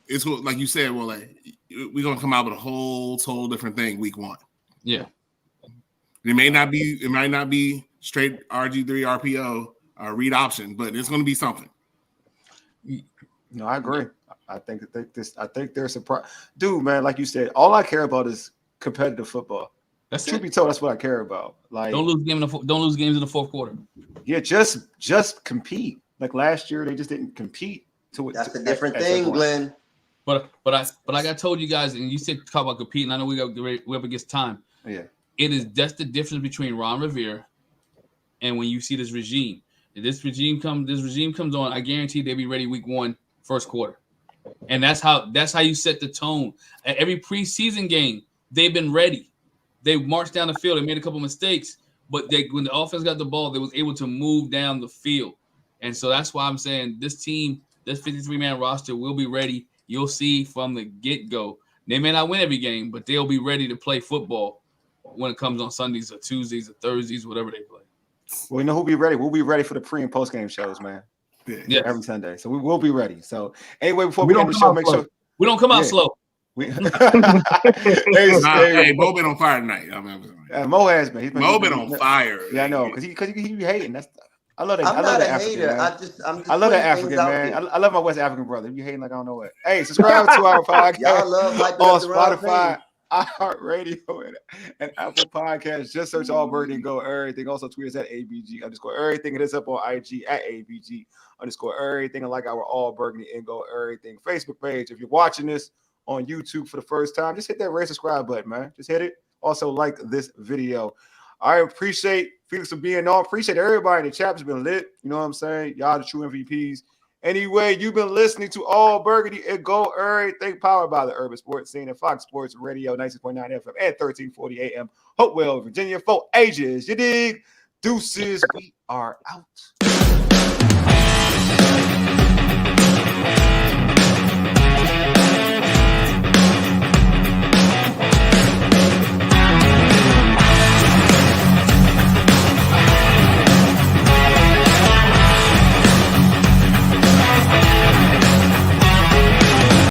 it's like you said, well, like, we're gonna come out with a whole different thing week 1. Yeah. It might not be straight RG3 RPO or read option, but it's gonna be something. No, I agree. I think they're surprised. Dude, man, like you said, all I care about is competitive football. That's truth be told, that's what I care about. Like don't lose games in the fourth quarter. Yeah, just compete. Like last year, they just didn't compete. That's a different thing, Glenn. But like I told you guys, and you said talk about competing. I know we're up against time. Yeah, that's the difference between Ron Rivera and when you see this regime. If this regime comes on, I guarantee they'll be ready week 1, first quarter. And that's how you set the tone. At every preseason game, they've been ready. They marched down the field. They made a couple mistakes, but when the offense got the ball, they was able to move down the field. And so that's why I'm saying this team, this 53-man roster will be ready. You'll see from the get-go. They may not win every game, but they'll be ready to play football when it comes on Sundays or Tuesdays or Thursdays, whatever they play. Well, you know who'll be ready? We'll be ready for the pre- and post-game shows, man. Yeah, every Sunday. So we will be ready. So anyway, before we end the show, make sure we don't come out slow. Hey, Mo been on fire tonight. Mo has been. Mo been on fire. Yeah, I know, because he be hating. I love that. I'm love not that a African, hater. Man. I love that African, man. I love my West African brother. You hating like I don't know what. Hey, subscribe to our podcast. Y'all love on Spotify, iHeartRadio, and Apple Podcasts. Just search All Burgundy and Go Everything. Also tweet us at ABG_everything. Hit us up on IG at ABG_everything. And like our All Burgundy and Go Everything Facebook page. If you're watching this on YouTube for the first time, just hit that red subscribe button, man. Just hit it. Also like this video. I appreciate Felix for being on. Appreciate everybody in the chat has been lit. You know what I'm saying? Y'all the true MVPs. Anyway, you've been listening to All Burgundy and Go Everything, powered by the Urban Sports Scene and Fox Sports Radio, 96.9 FM and 1340 AM. Hopewell, Virginia, for ages. You dig? Deuces, we are out.